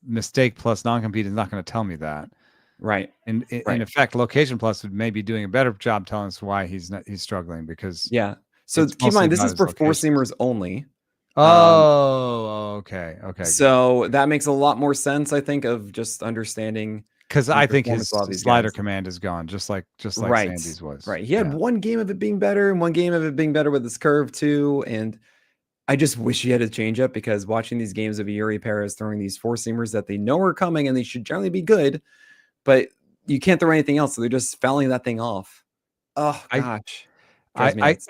mistake plus non-compete is not going to tell me that. Right. And in effect, Location Plus would maybe doing a better job telling us why he's struggling because So keep in mind, this is for four-seamers only. Okay. So that makes a lot more sense, I think, of just understanding. Because I think his slider command is gone, just like Sandy's was. Right. He had one game of it being better and one game of it being better with his curve too. And I just wish he had a changeup, because watching these games of Yuri Perez throwing these four seamers that they know are coming and they should generally be good, but you can't throw anything else, so they're just fouling that thing off. Oh I gosh, I drives me I nuts.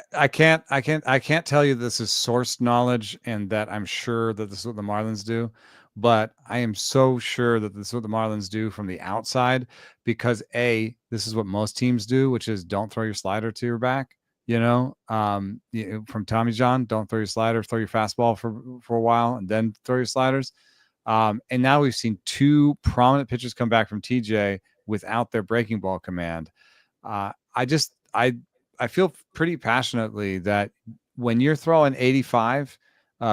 I can't tell you this is sourced knowledge and that I'm sure that this is what the Marlins do, but I am so sure that this is what the Marlins do from the outside because this is what most teams do, which is don't throw your slider to your back. From Tommy John, don't throw your slider, throw your fastball for a while, and then throw your sliders. And now we've seen two prominent pitchers come back from TJ without their breaking ball command. I feel pretty passionately that when you're throwing 85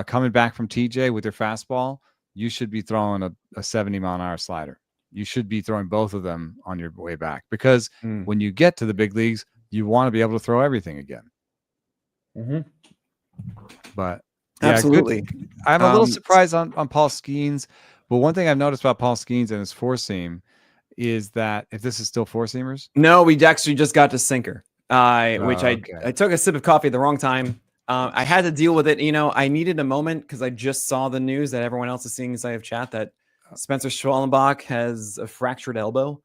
coming back from TJ with your fastball, you should be throwing a 70-mile-an-hour slider. You should be throwing both of them on your way back because when you get to the big leagues, you want to be able to throw everything again. But yeah, absolutely. Good. I'm a little surprised on Paul Skeens, but one thing I've noticed about Paul Skeens and his four seam is that if this is still four seamers. No, we actually just got to sinker. Which I took a sip of coffee at the wrong time. I had to deal with it. I needed a moment because I just saw the news that everyone else is seeing inside of chat that Spencer Schwallenbach has a fractured elbow.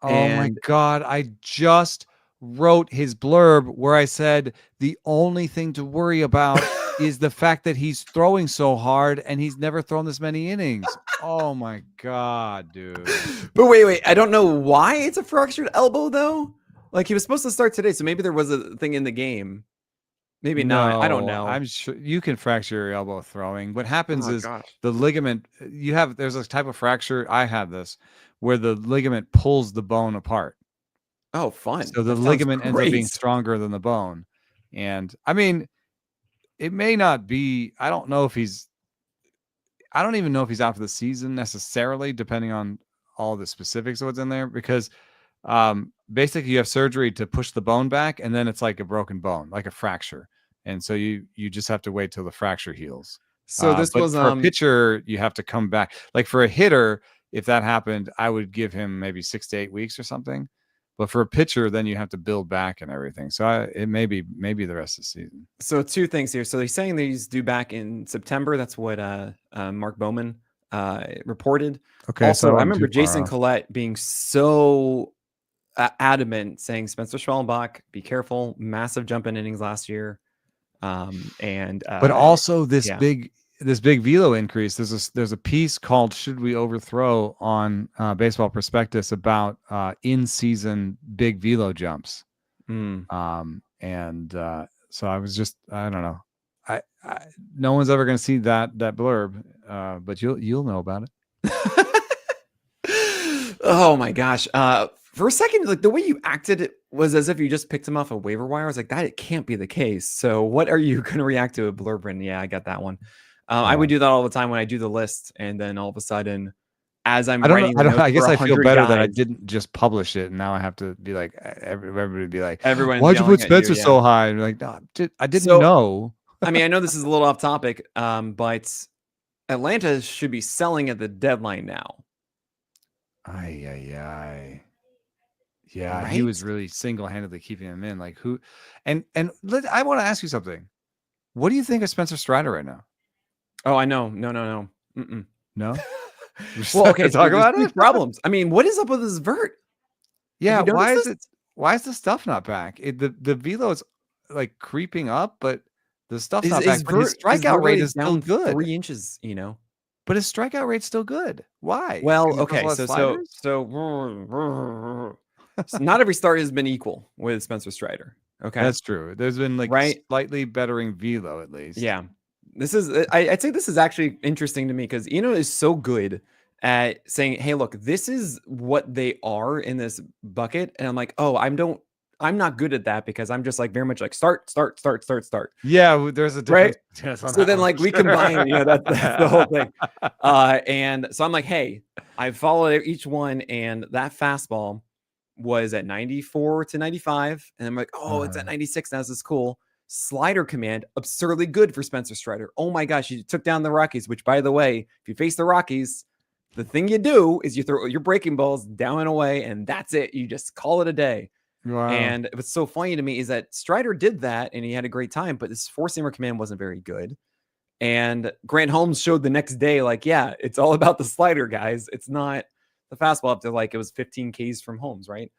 Oh my God. I just wrote his blurb where I said the only thing to worry about is the fact that he's throwing so hard and he's never thrown this many innings. Oh my God, dude. But wait. I don't know why it's a fractured elbow though. Like he was supposed to start today, so maybe there was a thing in the game. Maybe not. I don't know. I'm sure you can fracture your elbow throwing. What happens is the ligament. There's a type of fracture. I had this where the ligament pulls the bone apart. Oh, fun! So the ligament ends up being stronger than the bone, and I mean, it may not be. I don't even know if he's out for the season necessarily, depending on all the specifics of what's in there, because basically you have surgery to push the bone back and then it's like a broken bone, like a fracture. And so you just have to wait till the fracture heals. So this was for a pitcher, you have to come back. Like for a hitter, if that happened, I would give him maybe 6 to 8 weeks or something. But for a pitcher, then you have to build back and everything. So it may be the rest of the season. So two things here. So he's saying that he's due back in September. That's what Mark Bowman reported. Okay. Also, I remember Jason Collette being so adamant, saying Spencer Schwallenbach, be careful. Massive jump in innings last year. But also this big velo increase. There's a piece called "Should We Overthrow" on Baseball Prospectus about in-season big velo jumps. So I was just, I don't know. I no one's ever going to see that blurb, but you'll know about it. Oh my gosh. For a second, like the way you acted, it was as if you just picked him off a waiver wire. I was like, that it can't be the case. So what are you going to react to a blurb? And yeah, I got that one. I would do that all the time when I do the list. And then all of a sudden, as I'm writing, I guess I feel better that I didn't just publish it. And now I have to be like, everybody would be like, why'd you put Spencer so high? And like, no, I didn't know. I mean, I know this is a little off topic, but Atlanta should be selling at the deadline now. Yeah, right? He was really single-handedly keeping him in. Like who? And I want to ask you something. What do you think of Spencer Strider right now? Oh, I know. No. No. Well, okay. Talk about it. Problems. I mean, what is up with his vert? Yeah. Why is the stuff not back? The velo is like creeping up, but the stuff's not back. But his strikeout rate is still good. 3 inches. But his strikeout rate's still good. Why? Well, okay. So not every start has been equal with Spencer Strider. Okay, that's true. There's been slightly bettering velo at least. Yeah, I'd say this is actually interesting to me because Eno is so good at saying, "Hey, look, this is what they are in this bucket," and I'm like, "Oh, I'm not good at that because I'm just like very much like start." Yeah, there's a difference. Right? So then like we combine, that's the whole thing. And so I'm like, hey, I followed each one, and that fastball was at 94 to 95, and I'm like, oh, it's at 96 now. This is cool. Slider command, absurdly good for Spencer Strider. Oh my gosh, he took down the Rockies. Which, by the way, if you face the Rockies, the thing you do is you throw your breaking balls down and away, and that's it. You just call it a day. Wow. And what's so funny to me is that Strider did that and he had a great time, but this four-seamer command wasn't very good. And Grant Holmes showed the next day, like, yeah, it's all about the slider, guys. It's not the fastball up to like it was 15 Ks from Holmes, right?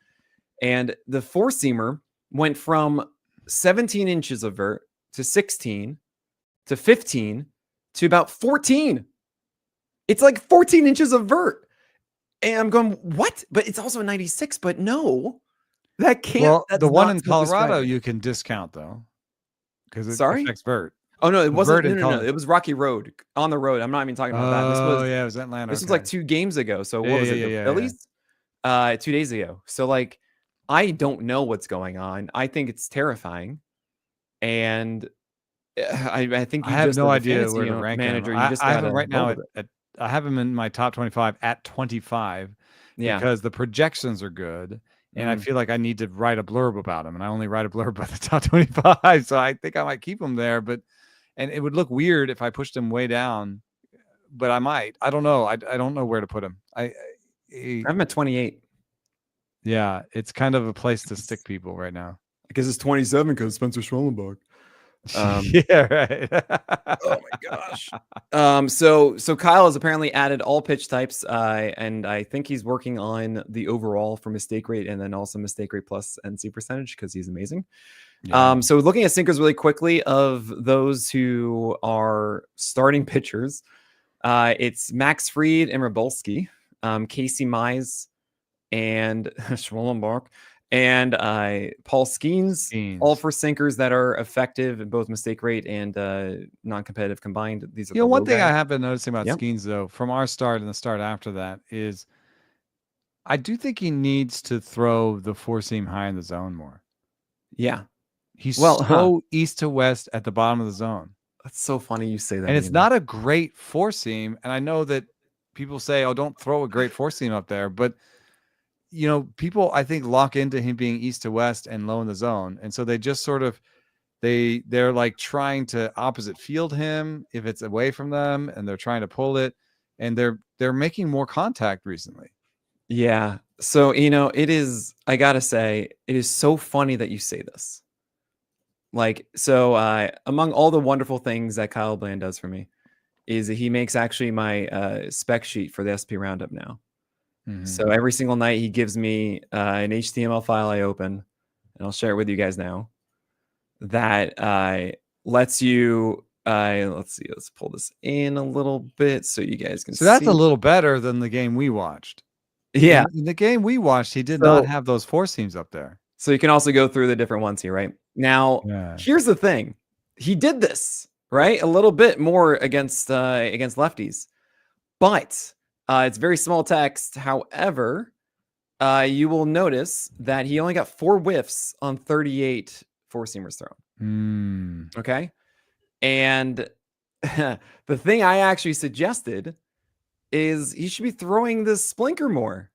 And the four-seamer went from 17 inches of vert to 16 to 15 to about 14. It's like 14 inches of vert. And I'm going, what? But it's also a 96, but no. That can't. Well, that's the one not in Smooth Colorado Strider. you can discount though, because it Sorry? affects vert. Oh no, it wasn't. Vert in No. It was Rocky Road on the road. I'm not even talking about that. This Oh was yeah, it was Atlanta. this was like 2 games ago. So what was it? The Yeah. Phillies? 2 days ago. So like, I don't know what's going on. I think it's terrifying, and I think I you have just no as a idea fantasy where to rank manager, him. you just I have gotta him right roll now with it. I have him in my top 25 at 25 Yeah. because the projections are good. And I Mhm. feel like I need to write a blurb about him, and I only write a blurb about the top 25. So I think I might keep him there, and it would look weird if I pushed him way down, but I might. I don't know. I don't know where to put him. I'm at 28. Yeah, it's kind of a place to stick people right now. Because it's 27 because Spencer Schwellenbach. Yeah, right. Oh my gosh. So Kyle has apparently added all pitch types, and I think he's working on the overall for mistake rate and then also mistake rate plus NC percentage because he's amazing. Yeah. So looking at sinkers really quickly of those who are starting pitchers, it's Max Fried and Rabolski, Casey Mize and Schwellenbach, and Paul Skeens, all for sinkers that are effective in both mistake rate and non-competitive combined. These are the One low thing guys. I have been noticing about Yep. Skeens, though, from our start and the start after that, is I do think he needs to throw the four seam high in the zone more. Yeah. He's Well, so east to west at the bottom of the zone. That's so funny you say that. And it's not a great four seam. And I know that people say, oh, don't throw a great four seam up there. But, people, I think, lock into him being east to west and low in the zone. And so they just sort of, they're like trying to opposite field him if it's away from them, and they're trying to pull it. And they're making more contact recently. Yeah. So, it is, I gotta say, it is so funny that you say this. Like, so among all the wonderful things that Kyle Bland does for me is that he makes actually my spec sheet for the SP Roundup now. So every single night he gives me an HTML file I open, and I'll share it with you guys now, that lets you, let's see, let's pull this in a little bit so you guys can see. So that's a little better than the game we watched. Yeah. In the game we watched, he did not have those four seams up there. So you can also go through the different ones here, right? Now, here's the thing. He did this, right? A little bit more against lefties. But it's very small text. However, you will notice that he only got 4 whiffs on 38 four-seamers thrown. Okay? And the thing I actually suggested is he should be throwing this splinker more.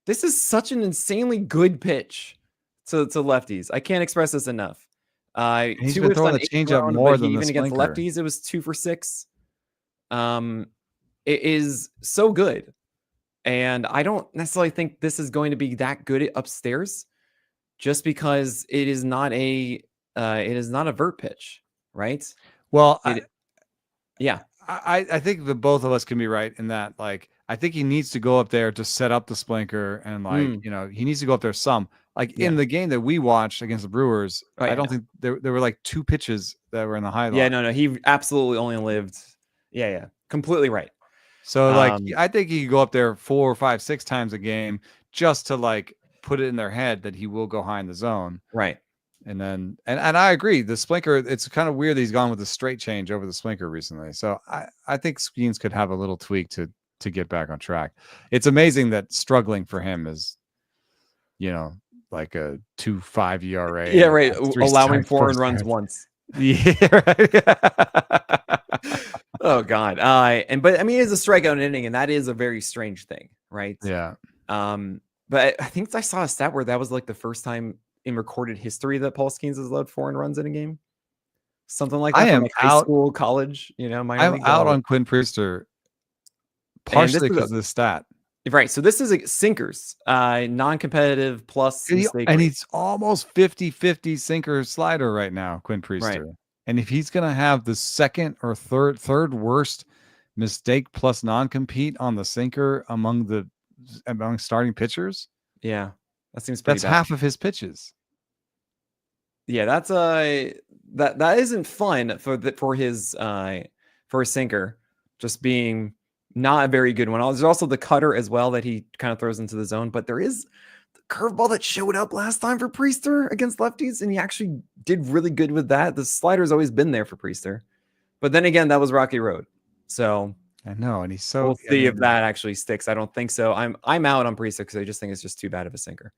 This is such an insanely good pitch to lefties. I can't express this enough. He's 2 been whiffs throwing on the changeup more than even the against splinker. lefties, it was 2 for 6. It is so good. And I don't necessarily think this is going to be that good upstairs, just because it is not a vert pitch, right? Well, yeah. I think that both of us can be right in that. Like, I think he needs to go up there to set up the splinker, and he needs to go up there some. Like in the game that we watched against the Brewers, I don't think there were like 2 pitches that were in the high line. Yeah, no, he absolutely only lived. Yeah, completely right. So I think he could go up there 4, 5, 6 times a game just to like put it in their head that he will go high in the zone. Right. And then, and I agree. The splinker, it's kind of weird that he's gone with the straight change over the splinker recently. So I think Skeens could have a little tweak to get back on track. It's amazing that struggling for him is, like a 2.5 ERA. Yeah, right. Allowing 4 runs once. Yeah, right. Oh God. But I mean, it's a strikeout inning, and that is a very strange thing, right? Yeah. But I think I saw a stat where that was like the first time in recorded history that Paul Skeens has allowed 4 runs in a game. Something like that. I am like high school, college, minor I'm league. out on Quinn Priester partially because of the stat. Right. So this is a sinkers, non-competitive plus mistake And rate. he's almost 50-50 sinker slider right now, Quinn Right. Priester. And if he's gonna have the second or third worst mistake plus non-compete on the sinker among starting pitchers, Yeah. That seems pretty that's bad. half of his pitches. Yeah, that's that isn't fun for his sinker just being not a very good one. There's also the cutter as well that he kind of throws into the zone, but there is the curveball that showed up last time for Priester against lefties, and he actually did really good with that. The slider's always been there for Priester, but then again, that was Rocky Road, so I know, and he's so. we'll see if that actually sticks. I don't think so. I'm out on Priester because I just think it's just too bad of a sinker.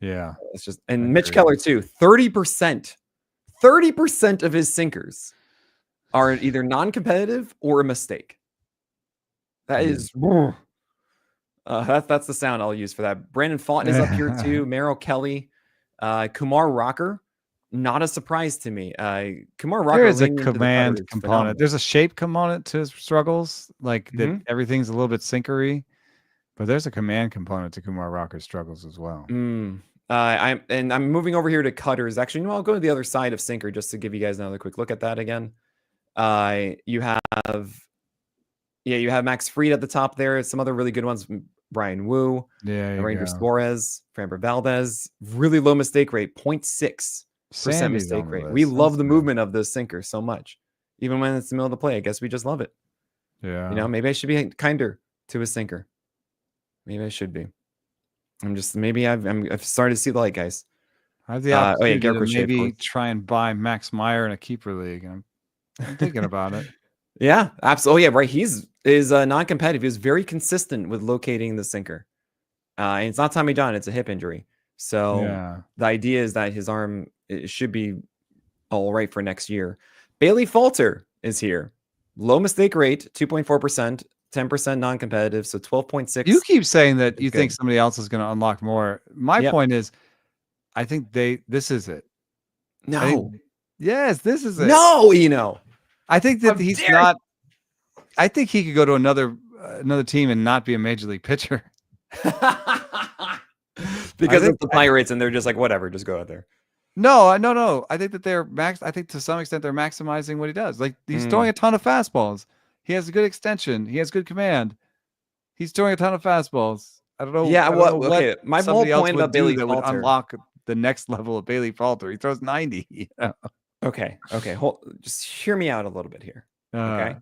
Yeah, It's just, and Mitch Keller too. 30% of his sinkers are either non-competitive or a mistake. That is, that's the sound I'll use for that. Brandon Font is up here too. Merrill Kelly, Kumar Rocker. Not a surprise to me. Kumar Rocker. There is a command component. Phenomenal. There's a shape component to his struggles, like that. Everything's a little bit sinkery, but there's a command component to Kumar Rocker's struggles as well. I'm moving over here to cutters. Actually, no, I'll go to the other side of sinker just to give you guys another quick look at that again. You have Max Fried at the top there. Some other really good ones. Brian Wu, Ranger Suarez, Framber Valdez. Really low mistake rate, 0.6% mistake rate. We love the movement of this sinker so much, even when it's the middle of the play. I guess we just love it. Yeah, maybe I should be kinder to a sinker. Maybe I should be. I'm starting to see the light, guys. I have the opportunity to maybe try and buy Max Meyer in a keeper league. I'm thinking about it. Yeah, absolutely. Yeah, right. He's non-competitive. He was very consistent with locating the sinker. And it's not Tommy John; it's a hip injury. So the idea is that his arm should be all right for next year. Bailey Falter is here. Low mistake rate, 2.4%. 10% non-competitive, so 12.6. You keep saying that you think somebody else is going to unlock more. My point is, I think this is it. No. Yes, this is it. No, Eno. I think that he's not. I think he could go to another team and not be a major league pitcher. Because it's the Pirates and they're just like, whatever, just go out there. No. I think that I think to some extent they're maximizing what he does. Like he's throwing a ton of fastballs. He has a good extension. He has good command. He's throwing a ton of fastballs. I don't know. Yeah, okay. My whole point about Bailey Falter would unlock the next level of Bailey Falter. He throws 90. You know? Okay. Just hear me out a little bit here. Okay.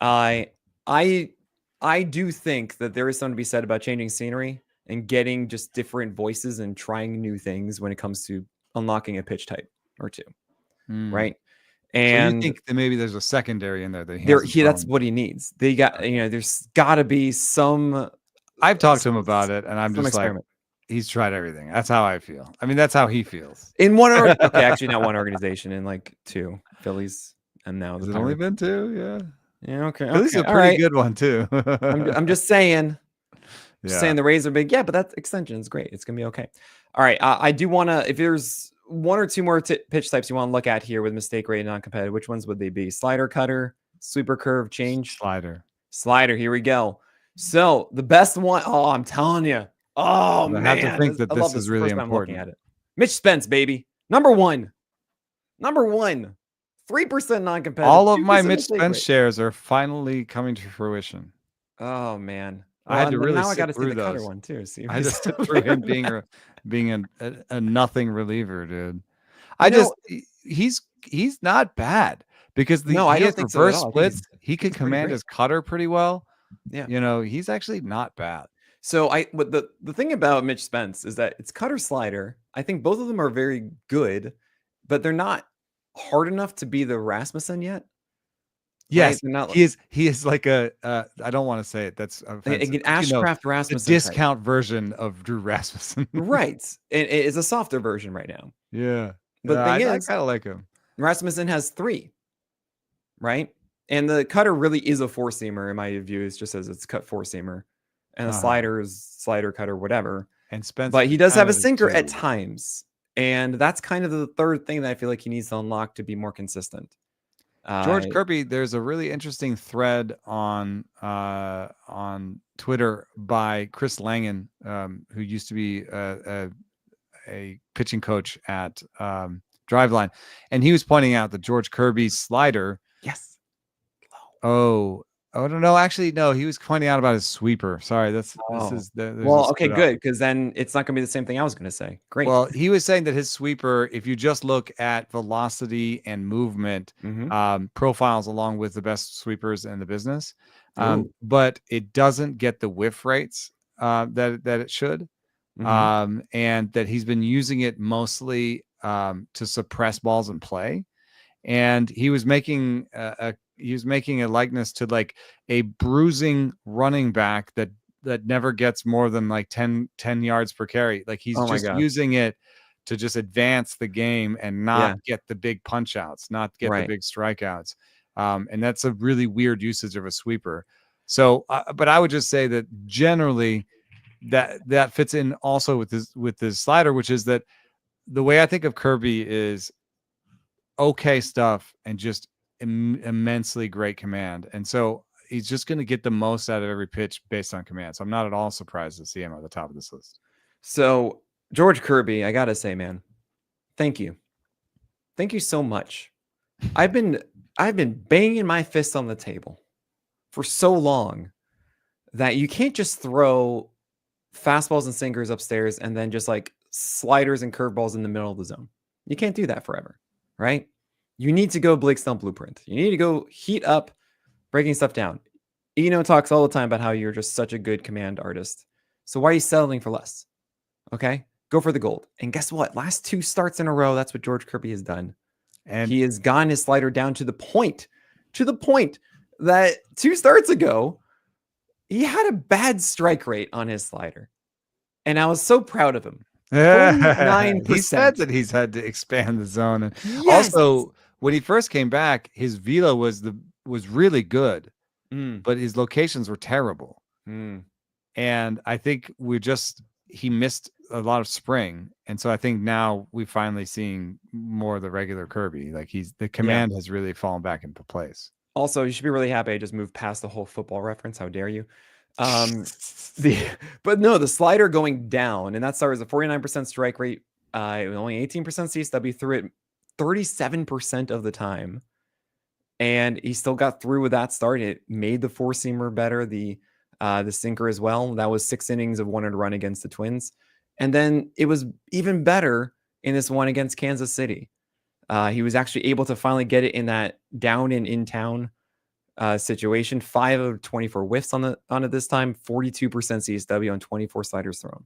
I do think that there is something to be said about changing scenery and getting just different voices and trying new things when it comes to unlocking a pitch type or two. Right. And so you think that maybe there's a secondary in there that that's what he needs. They got, there's got to be some. I've talked to him about it, and I'm just experiment. Like, he's tried everything. That's how I feel. I mean, that's how he feels. In one, okay, actually not one organization, in like two, Phillies, and now has it only been two? Yeah. Okay. Philly's a pretty good one too. I'm just saying. Saying the Rays are big, but that extension is great. It's gonna be okay. All right, I do want to. If there's one or two more pitch types you want to look at here with mistake rate and non-competitive, which ones would they be? Slider, cutter, sweeper, curve, change. Slider. Here we go. So the best one. Oh, I'm telling you. Oh man, I have to think that this is really important. At it. Mitch Spence, baby, number one. 3% non-competitive. All of my Mitch Spence shares are finally coming to fruition. Oh man. I had to really now I got to see the those. cutter one too. See, I just sit through him being a nothing reliever, dude. He's not bad because he has reverse splits. He can command his cutter pretty well. Yeah, he's actually not bad. So but the thing about Mitch Spence is that it's cutter slider. I think both of them are very good, but they're not hard enough to be the Rasmussen yet. Yes, right? He is like a I don't want to say it. That's an Ashcraft Rasmussen, the discount version of Drew Rasmussen, right? It is a softer version right now. Yeah, but the thing is, I kind of like him. Rasmussen has 3, right? And the cutter really is a 4-seamer in my view. It just says it's cut 4-seamer, and the slider is slider, cutter, whatever. And Spence, but he does have a sinker at times, and that's kind of the third thing that I feel like he needs to unlock to be more consistent. Uh, George Kirby, there's a really interesting thread on Twitter by Chris Langan, who used to be a pitching coach at Driveline, and he was pointing out that George Kirby's slider. yes. Oh, I don't know. Actually, no, he was pointing out about his sweeper. Sorry, this Oh. is there's a Well, okay, split up. good, because then it's not going to be the same thing I was going to say. Great. Well, he was saying that his sweeper, if you just look at velocity and movement profiles along with the best sweepers in the business, but it doesn't get the whiff rates that it should. And that he's been using it mostly to suppress balls in play. And he was making a likeness to like a bruising running back that never gets more than like 10 yards per carry. Like he's just using it to just advance the game and not get the big punch outs, not get the big strikeouts. And that's a really weird usage of a sweeper. So, but I would just say that generally that fits in also with this slider, which is that the way I think of Kirby is okay stuff and just immensely great command. And so he's just going to get the most out of every pitch based on command. So I'm not at all surprised to see him at the top of this list. So George Kirby, I got to say, man, thank you. Thank you so much. I've been banging my fist on the table for so long that you can't just throw fastballs and sinkers upstairs and then just like sliders and curveballs in the middle of the zone. You can't do that forever, right? You need to go Blake Snell blueprint. You need to go heat up, breaking stuff down. Eno talks all the time about how you're just such a good command artist. So why are you settling for less? Okay, go for the gold. And guess what? Last 2 starts in a row, that's what George Kirby has done. And he has gotten his slider down to the point that 2 starts ago, he had a bad strike rate on his slider. And I was so proud of him. 49%. He said that he's had to expand the zone. And also, when he first came back, his velo was really good, but his locations were terrible. And I think he missed a lot of spring. And so I think now we're finally seeing more of the regular Kirby. Like the command has really fallen back into place. Also, you should be really happy I just moved past the whole football reference. How dare you? But no, the slider going down, and that started as a 49% strike rate. Only 18% CSW, threw it 37% of the time. And he still got through with that start. It made the 4-seamer better, the sinker as well. That was 6 innings of 1 run against the Twins. And then it was even better in this one against Kansas City. He was actually able to finally get it in that down and in town situation. 5 of 24 whiffs on it this time, 42% CSW on 24 sliders thrown.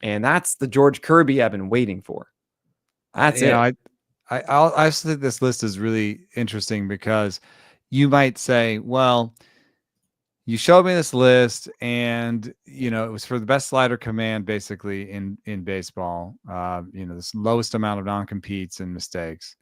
And that's the George Kirby I've been waiting for. That's it. I also think this list is really interesting because you might say, well, you showed me this list and, it was for the best slider command basically in baseball, this lowest amount of non-competes and mistakes.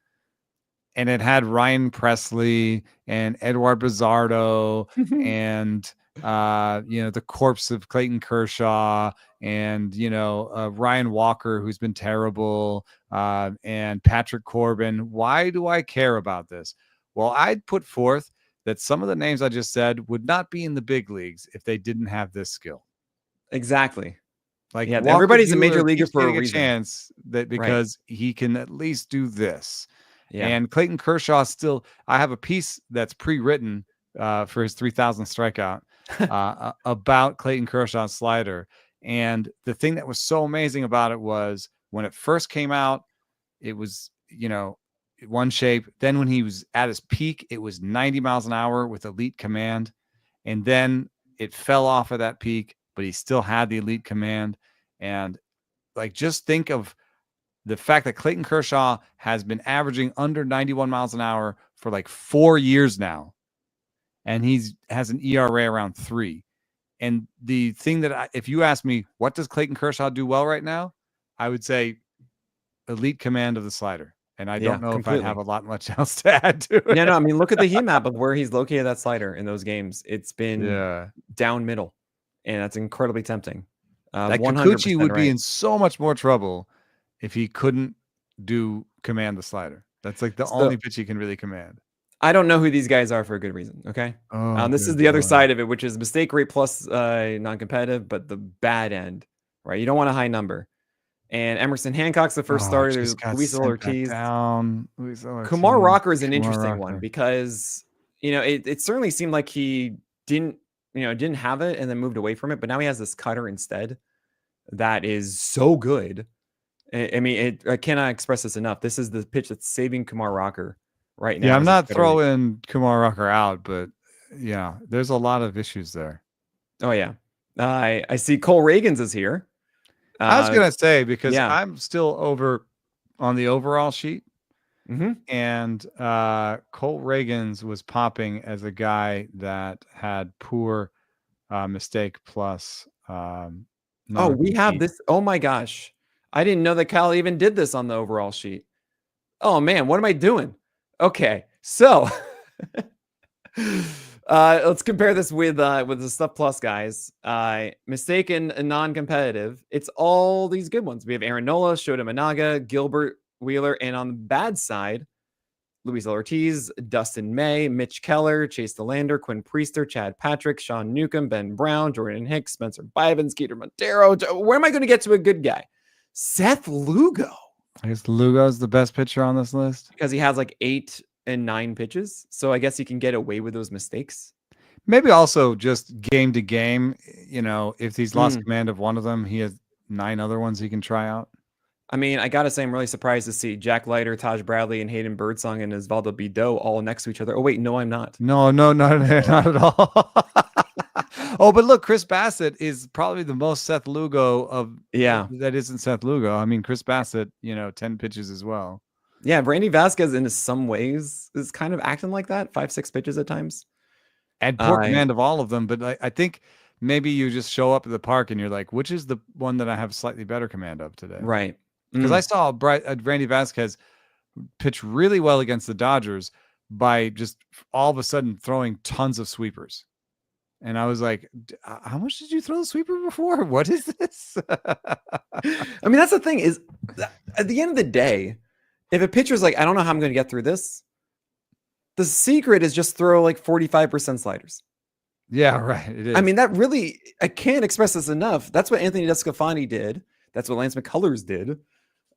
And it had Ryan Presley and Edward Bizzardo and, the corpse of Clayton Kershaw and, Ryan Walker, who's been terrible, and Patrick Corbin. Why do I care about this? Well, I'd put forth that some of the names I just said would not be in the big leagues if they didn't have this skill. Exactly. Like everybody's a major leaguer for a reason. Chance that because he can at least do this. Yeah. And Clayton Kershaw I have a piece that's pre-written for his 3,000 strikeout about Clayton Kershaw's slider. And the thing that was so amazing about it was when it first came out, it was, one shape. Then when he was at his peak, it was 90 miles an hour with elite command. And then it fell off of that peak, but he still had the elite command. And just think of the fact that Clayton Kershaw has been averaging under 91 miles an hour for 4 years now. And has an ERA around 3. And the thing that if you ask me, what does Clayton Kershaw do well right now? I would say elite command of the slider. And I don't know if I have a lot much else to add to it. Yeah, no, I mean, look at the heat map of where he's located that slider in those games. It's been down middle, and that's incredibly tempting. Kikuchi would be in so much more trouble if he couldn't command the slider. That's the only pitch he can really command. I don't know who these guys are for a good reason. Okay. Oh, This is good the other Lord. side of it, which is mistake rate plus non-competitive, but the bad end, right? You don't want a high number. And Emerson Hancock's the first Oh, starter. There's just got Luis sent back Ortiz. down. Luis Kumar Ortiz, Rocker is an Kumar interesting one Rocker. because, it certainly seemed like he didn't have it and then moved away from it, but now he has this cutter instead that is so good. I mean, I cannot express this enough. This is the pitch that's saving Kumar Rocker right Yeah, now. I'm As a not cutter. throwing Kumar Rocker out, but yeah, there's a lot of issues there. Oh yeah, I see Cole Reagans is here. I was gonna say, because Yeah. I'm still over on the overall sheet, Mm-hmm. and Colt Reagans was popping as a guy that had poor mistake plus Oh, we have non-compete. this. Oh my gosh, I didn't know that Cal even did this on the overall sheet. Oh man, what am I doing? Okay, so let's compare this with the Stuff Plus guys. Mistaken and non-competitive. It's all these good ones. We have Aaron Nola, Shota Managa, Gilbert Wheeler, and on the bad side, Luis Ortiz, Dustin May, Mitch Keller, Chase DeLander, Quinn Priester, Chad Patrick, Sean Newcomb, Ben Brown, Jordan Hicks, Spencer Bivens, Skeeter Montero. Where am I going to get to a good guy? Seth Lugo. I guess Lugo's the best pitcher on this list because he has like 8 and 9 pitches. So I guess he can get away with those mistakes. Maybe also just game to game. If he's lost command of one of them, he has 9 other ones he can try out. I mean, I gotta say, I'm really surprised to see Jack Leiter, Taj Bradley, and Hayden Birdsong and Osvaldo Bido all next to each other. Oh wait, no, I'm not. No, not at all. Oh, but look, Chris Bassett is probably the most Seth Lugo of that isn't Seth Lugo. I mean, Chris Bassett, 10 pitches as well. Yeah, Randy Vasquez in some ways is kind of acting like that, 5-6 pitches at times. And poor command of all of them, but I think maybe you just show up at the park and you're like, which is the one that I have slightly better command of today? Right. Because I saw Randy Vasquez pitch really well against the Dodgers by just all of a sudden throwing tons of sweepers. And I was like, how much did you throw the sweeper before? What is this? I mean, that's the thing is, at the end of the day, if a pitcher's like, I don't know how I'm going to get through this, the secret is just throw like 45% sliders. Yeah, right. It is. I mean, that really, I can't express this enough. That's what Anthony DeSclafani did. That's what Lance McCullers did.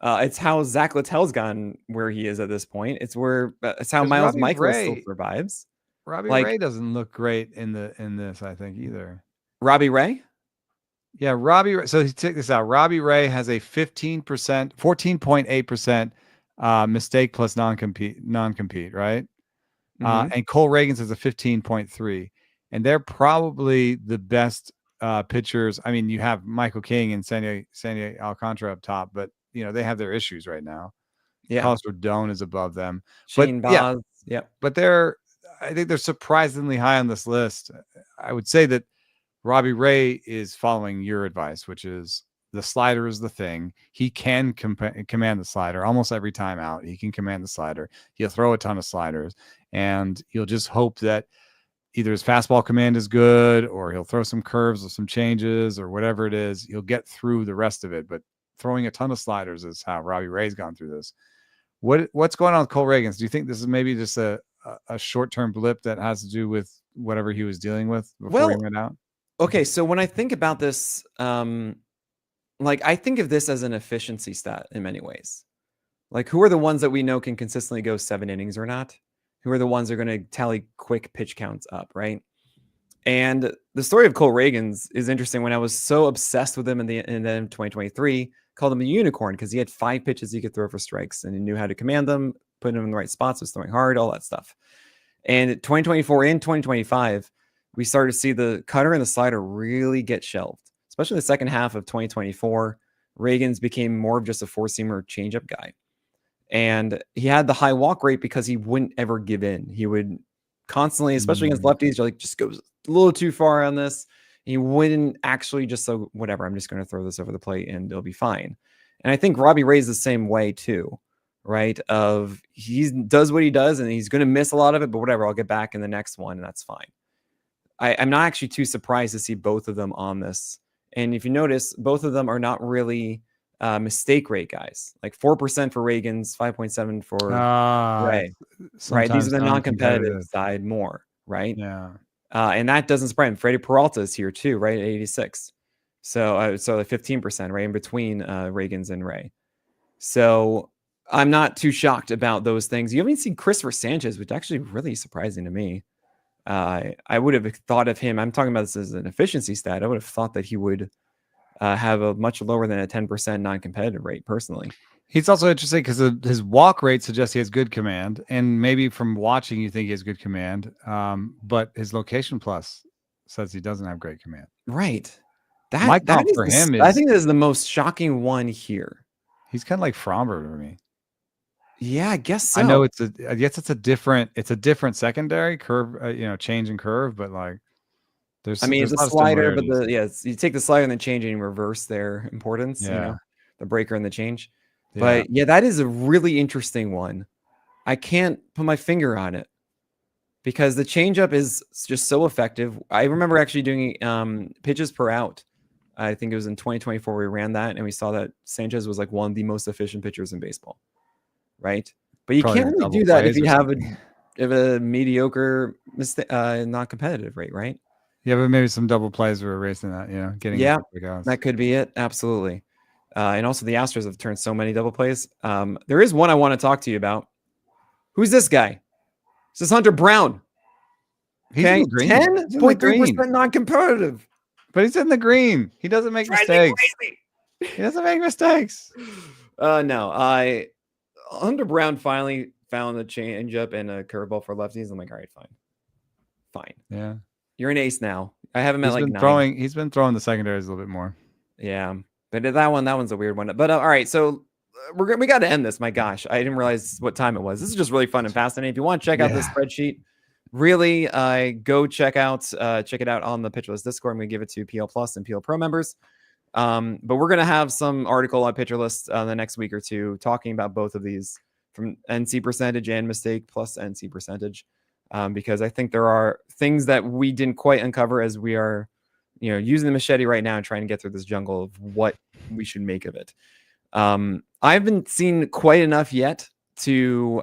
It's how Zach Littell's gotten where he is at this point. It's how Miles Michaels still survives. Robbie Ray doesn't look great in this, I think, either. Robbie Ray? Yeah, Robbie Ray. So check this out. Robbie Ray has a 14.8% mistake plus non-compete, right? Mm-hmm. And Cole Reagans has a 15.3. And they're probably the best pitchers. I mean, you have Michael King and Sandy Alcantara up top, but they have their issues right now. Yeah, Carlos Rodon is above them. Shane Baz, yeah. But I think they're surprisingly high on this list. I would say that Robbie Ray is following your advice, which is the slider is the thing. He can command the slider almost every time out. He can command the slider. He'll throw a ton of sliders, and he'll just hope that either his fastball command is good, or he'll throw some curves or some changes or whatever it is. He'll get through the rest of it. But throwing a ton of sliders is how Robbie Ray's gone through this. What's going on with Cole Reagans? Do you think this is maybe just a short-term blip that has to do with whatever he was dealing with before he went out? Okay, so when I think about this, I think of this as an efficiency stat in many ways. Like, who are the ones that we know can consistently go 7 innings or not? Who are the ones that are going to tally quick pitch counts up, right? And the story of Cole Reagans is interesting. When I was so obsessed with him in the end of 2023, called him a unicorn because he had 5 pitches he could throw for strikes and he knew how to command them, put them in the right spots, was throwing hard, all that stuff. And 2024 and 2025, we started to see the cutter and the slider really get shelved, especially the second half of 2024. Reagans became more of just a 4-seamer changeup guy. And he had the high walk rate because he wouldn't ever give in. He would constantly, especially against lefties, you're like, just goes a little too far on this. He wouldn't actually just so whatever, I'm just going to throw this over the plate and it'll be fine. And I think Robbie Ray's the same way too, right? Of he does what he does and he's going to miss a lot of it, but whatever, I'll get back in the next one and that's fine. I'm not actually too surprised to see both of them on this. And if you notice, both of them are not really mistake rate guys, like 4% for Reagan's, 5.7 for Ray. Right, these are Sometimes the non-competitive non-competitive. side more, right? Yeah. And that doesn't surprise him. Freddie Peralta is here too, right? At 86. So like 15%, right? In between Reagan's and Ray. So I'm not too shocked about those things. You haven't seen Christopher Sanchez, which actually really surprising to me. I would have thought of him. I'm talking about this as an efficiency stat. I would have thought that he would have a much lower than a 10% non-competitive rate personally. He's also interesting because his walk rate suggests he has good command, and maybe from watching you think he has good command. But his location plus says he doesn't have great command. Right. My That comp is for him I is think that is the most shocking one here. he's kind of like Fromber to me. Yeah, I guess so. I know I guess it's a different secondary curve, change in curve, but like there's I mean, there's it's a a lot of slider, but similarities. you take the slider and then change it and reverse their importance, Yeah. the breaker and the change. Yeah. But yeah, that is a really interesting one. I can't put my finger on it because the changeup is just so effective. I remember actually doing pitches per out. I think it was in 2024 we ran that and we saw that Sanchez was like one of the most efficient pitchers in baseball, right? But you Probably can't like really double do that if plays you or have something. a mediocre, not competitive rate, right? Yeah, but maybe some double plays were erasing that, getting Yeah, into quick outs. that could be it. Absolutely. And also the Astros have turned so many double plays. There is one I want to talk to you about. Who's this guy? This is Hunter Brown. He's in Okay, the green. He's in the green. 10.3% non-competitive. But he's in the green. He doesn't make Drives me mistakes. crazy. He doesn't make mistakes. No, Hunter Brown finally found a changeup and a curveball for lefties. I'm like, all right, fine. Yeah. You're an ace now. I have him at He's like been 9. he's been throwing the secondaries a little bit more. Yeah, but that one's a weird one. But all right, so we got to end this. My gosh, I didn't realize what time it was. This is just really fun and fascinating. If you want to check out this spreadsheet, really go check it out on the Pitcher List Discord. I'm gonna give it to PL Plus and PL Pro members. But we're gonna have some article on Pitcher List the next week or two talking about both of these from NC percentage and mistake plus NC percentage, because I think there are things that we didn't quite uncover as we are using the machete right now and trying to get through this jungle of what we should make of it. I haven't seen quite enough yet to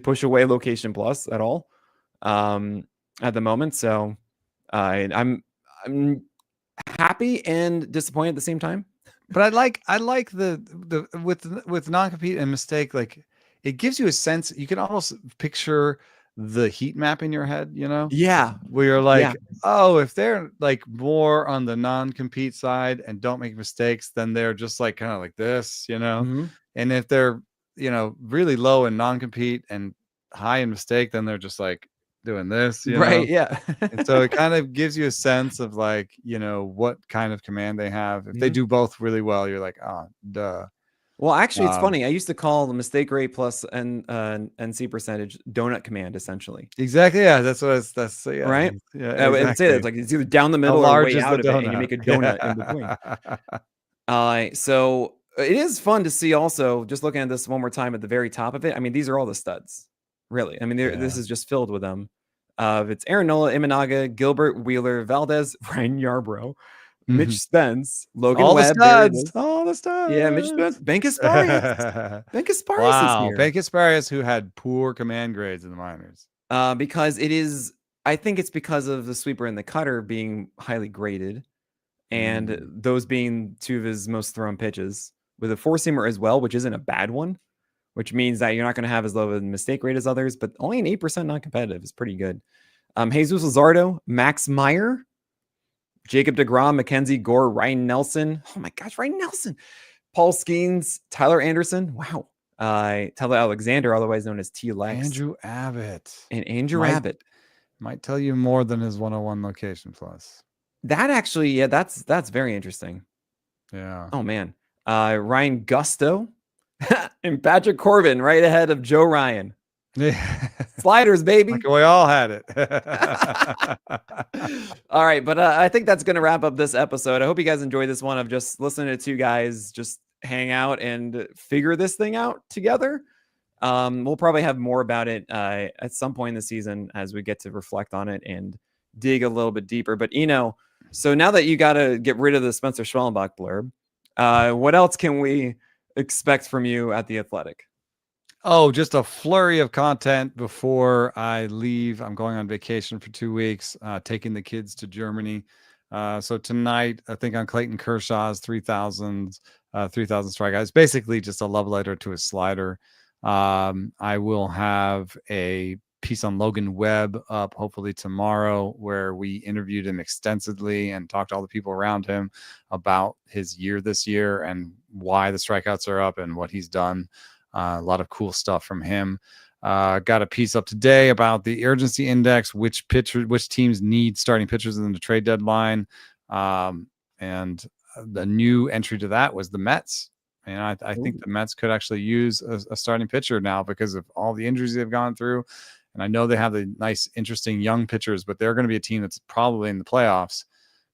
push away location plus at all at the moment. So I'm happy and disappointed at the same time. But I like the with non-compete and mistake, like it gives you a sense. You can almost picture the heat map in your head, Yeah. where you're like, oh, if they're like more on the non-compete side and don't make mistakes, then they're just like kind of like this, Mm-hmm. And if they're, really low in non-compete and high in mistake, then they're just like doing this, Right. Yeah. And so it kind of gives you a sense of like, what kind of command they have. If they do both really well, you're like, oh, duh. Well, actually, it's funny. I used to call the mistake rate plus NC percentage donut command, essentially. Exactly. Yeah, that's yeah. Right. Yeah, I would say it's like it's either down the middle or way out of it, and you make a donut in between. So it is fun to see. Also, just looking at this one more time at the very top of it. I mean, these are all the studs. Really. I mean, this is just filled with them. It's Aaron Nola, Imanaga, Gilbert, Wheeler, Valdez, Ryan Yarbrough, Mitch Spence, Logan Webb. All the studs. Yeah, Mitch Spence, Ben Kasparias. Ben Kasparias is here. Ben Kasparias, who had poor command grades in the minors. Because I think it's because of the sweeper and the cutter being highly graded, and those being two of his most thrown pitches, with a four-seamer as well, which isn't a bad one, which means that you're not going to have as low of a mistake rate as others, but only an 8% non-competitive is pretty good. Jesus Luzardo, Max Meyer, Jacob deGrom, Mackenzie Gore, Ryan Nelson. Oh my gosh, Ryan Nelson. Paul Skeens, Tyler Anderson. Wow. Tyler Alexander, otherwise known as T-Lex. Andrew Abbott. And Andrew Abbott. Might tell you more than his 101 location plus. That actually, yeah, that's very interesting. Yeah. Oh, man. Ryan Gusto and Patrick Corbin right ahead of Joe Ryan. Sliders, baby. Like we all had it. All right, but I think that's going to wrap up this episode. I hope you guys enjoyed this one of just listening to two guys just hang out and figure this thing out together. We'll probably have more about it at some point in the season as we get to reflect on it and dig a little bit deeper. But so now that you got to get rid of the Spencer Schwellenbach blurb, What else can we expect from you at the Athletic? Oh, just a flurry of content before I leave. I'm going on vacation for 2 weeks, taking the kids to Germany. So tonight, I think on Clayton Kershaw's 3,000 strikeouts. It's basically just a love letter to his slider. I will have a piece on Logan Webb up hopefully tomorrow, where we interviewed him extensively and talked to all the people around him about his year this year and why the strikeouts are up and what he's done. A lot of cool stuff from him. Got a piece up today about the urgency index, which teams need starting pitchers in the trade deadline. And the new entry to that was the Mets. And I think the Mets could actually use a starting pitcher now because of all the injuries they've gone through. And I know they have the nice, interesting young pitchers, but they're going to be a team that's probably in the playoffs.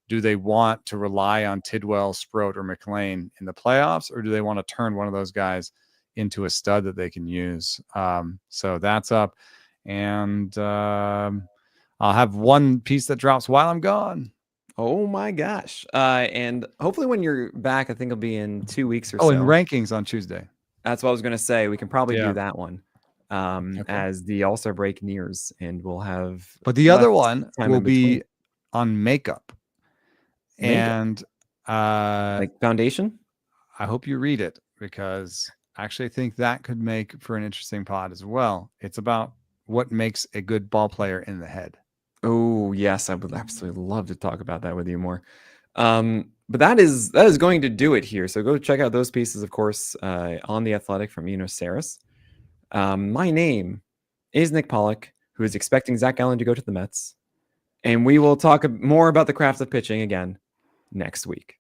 Do they want to rely on Tidwell, Sproat, or McLean in the playoffs, or do they want to turn one of those guys into a stud that they can use? So that's up. And I'll have one piece that drops while I'm gone. Oh my gosh. And hopefully when you're back, I think it'll be in 2 weeks or so. Oh, and rankings on Tuesday. That's what I was going to say. We can probably do that one as the All-Star break nears, and we'll have. But the other one will be on makeup. And like foundation. I hope you read it, because I actually think that could make for an interesting pod as well. It's about what makes a good ball player in the head. Oh, yes. I would absolutely love to talk about that with you more. But that is going to do it here. So go check out those pieces, of course, on The Athletic from Eno Sarris. My name is Nick Pollack, who is expecting Zach Gallen to go to the Mets. And we will talk more about the craft of pitching again next week.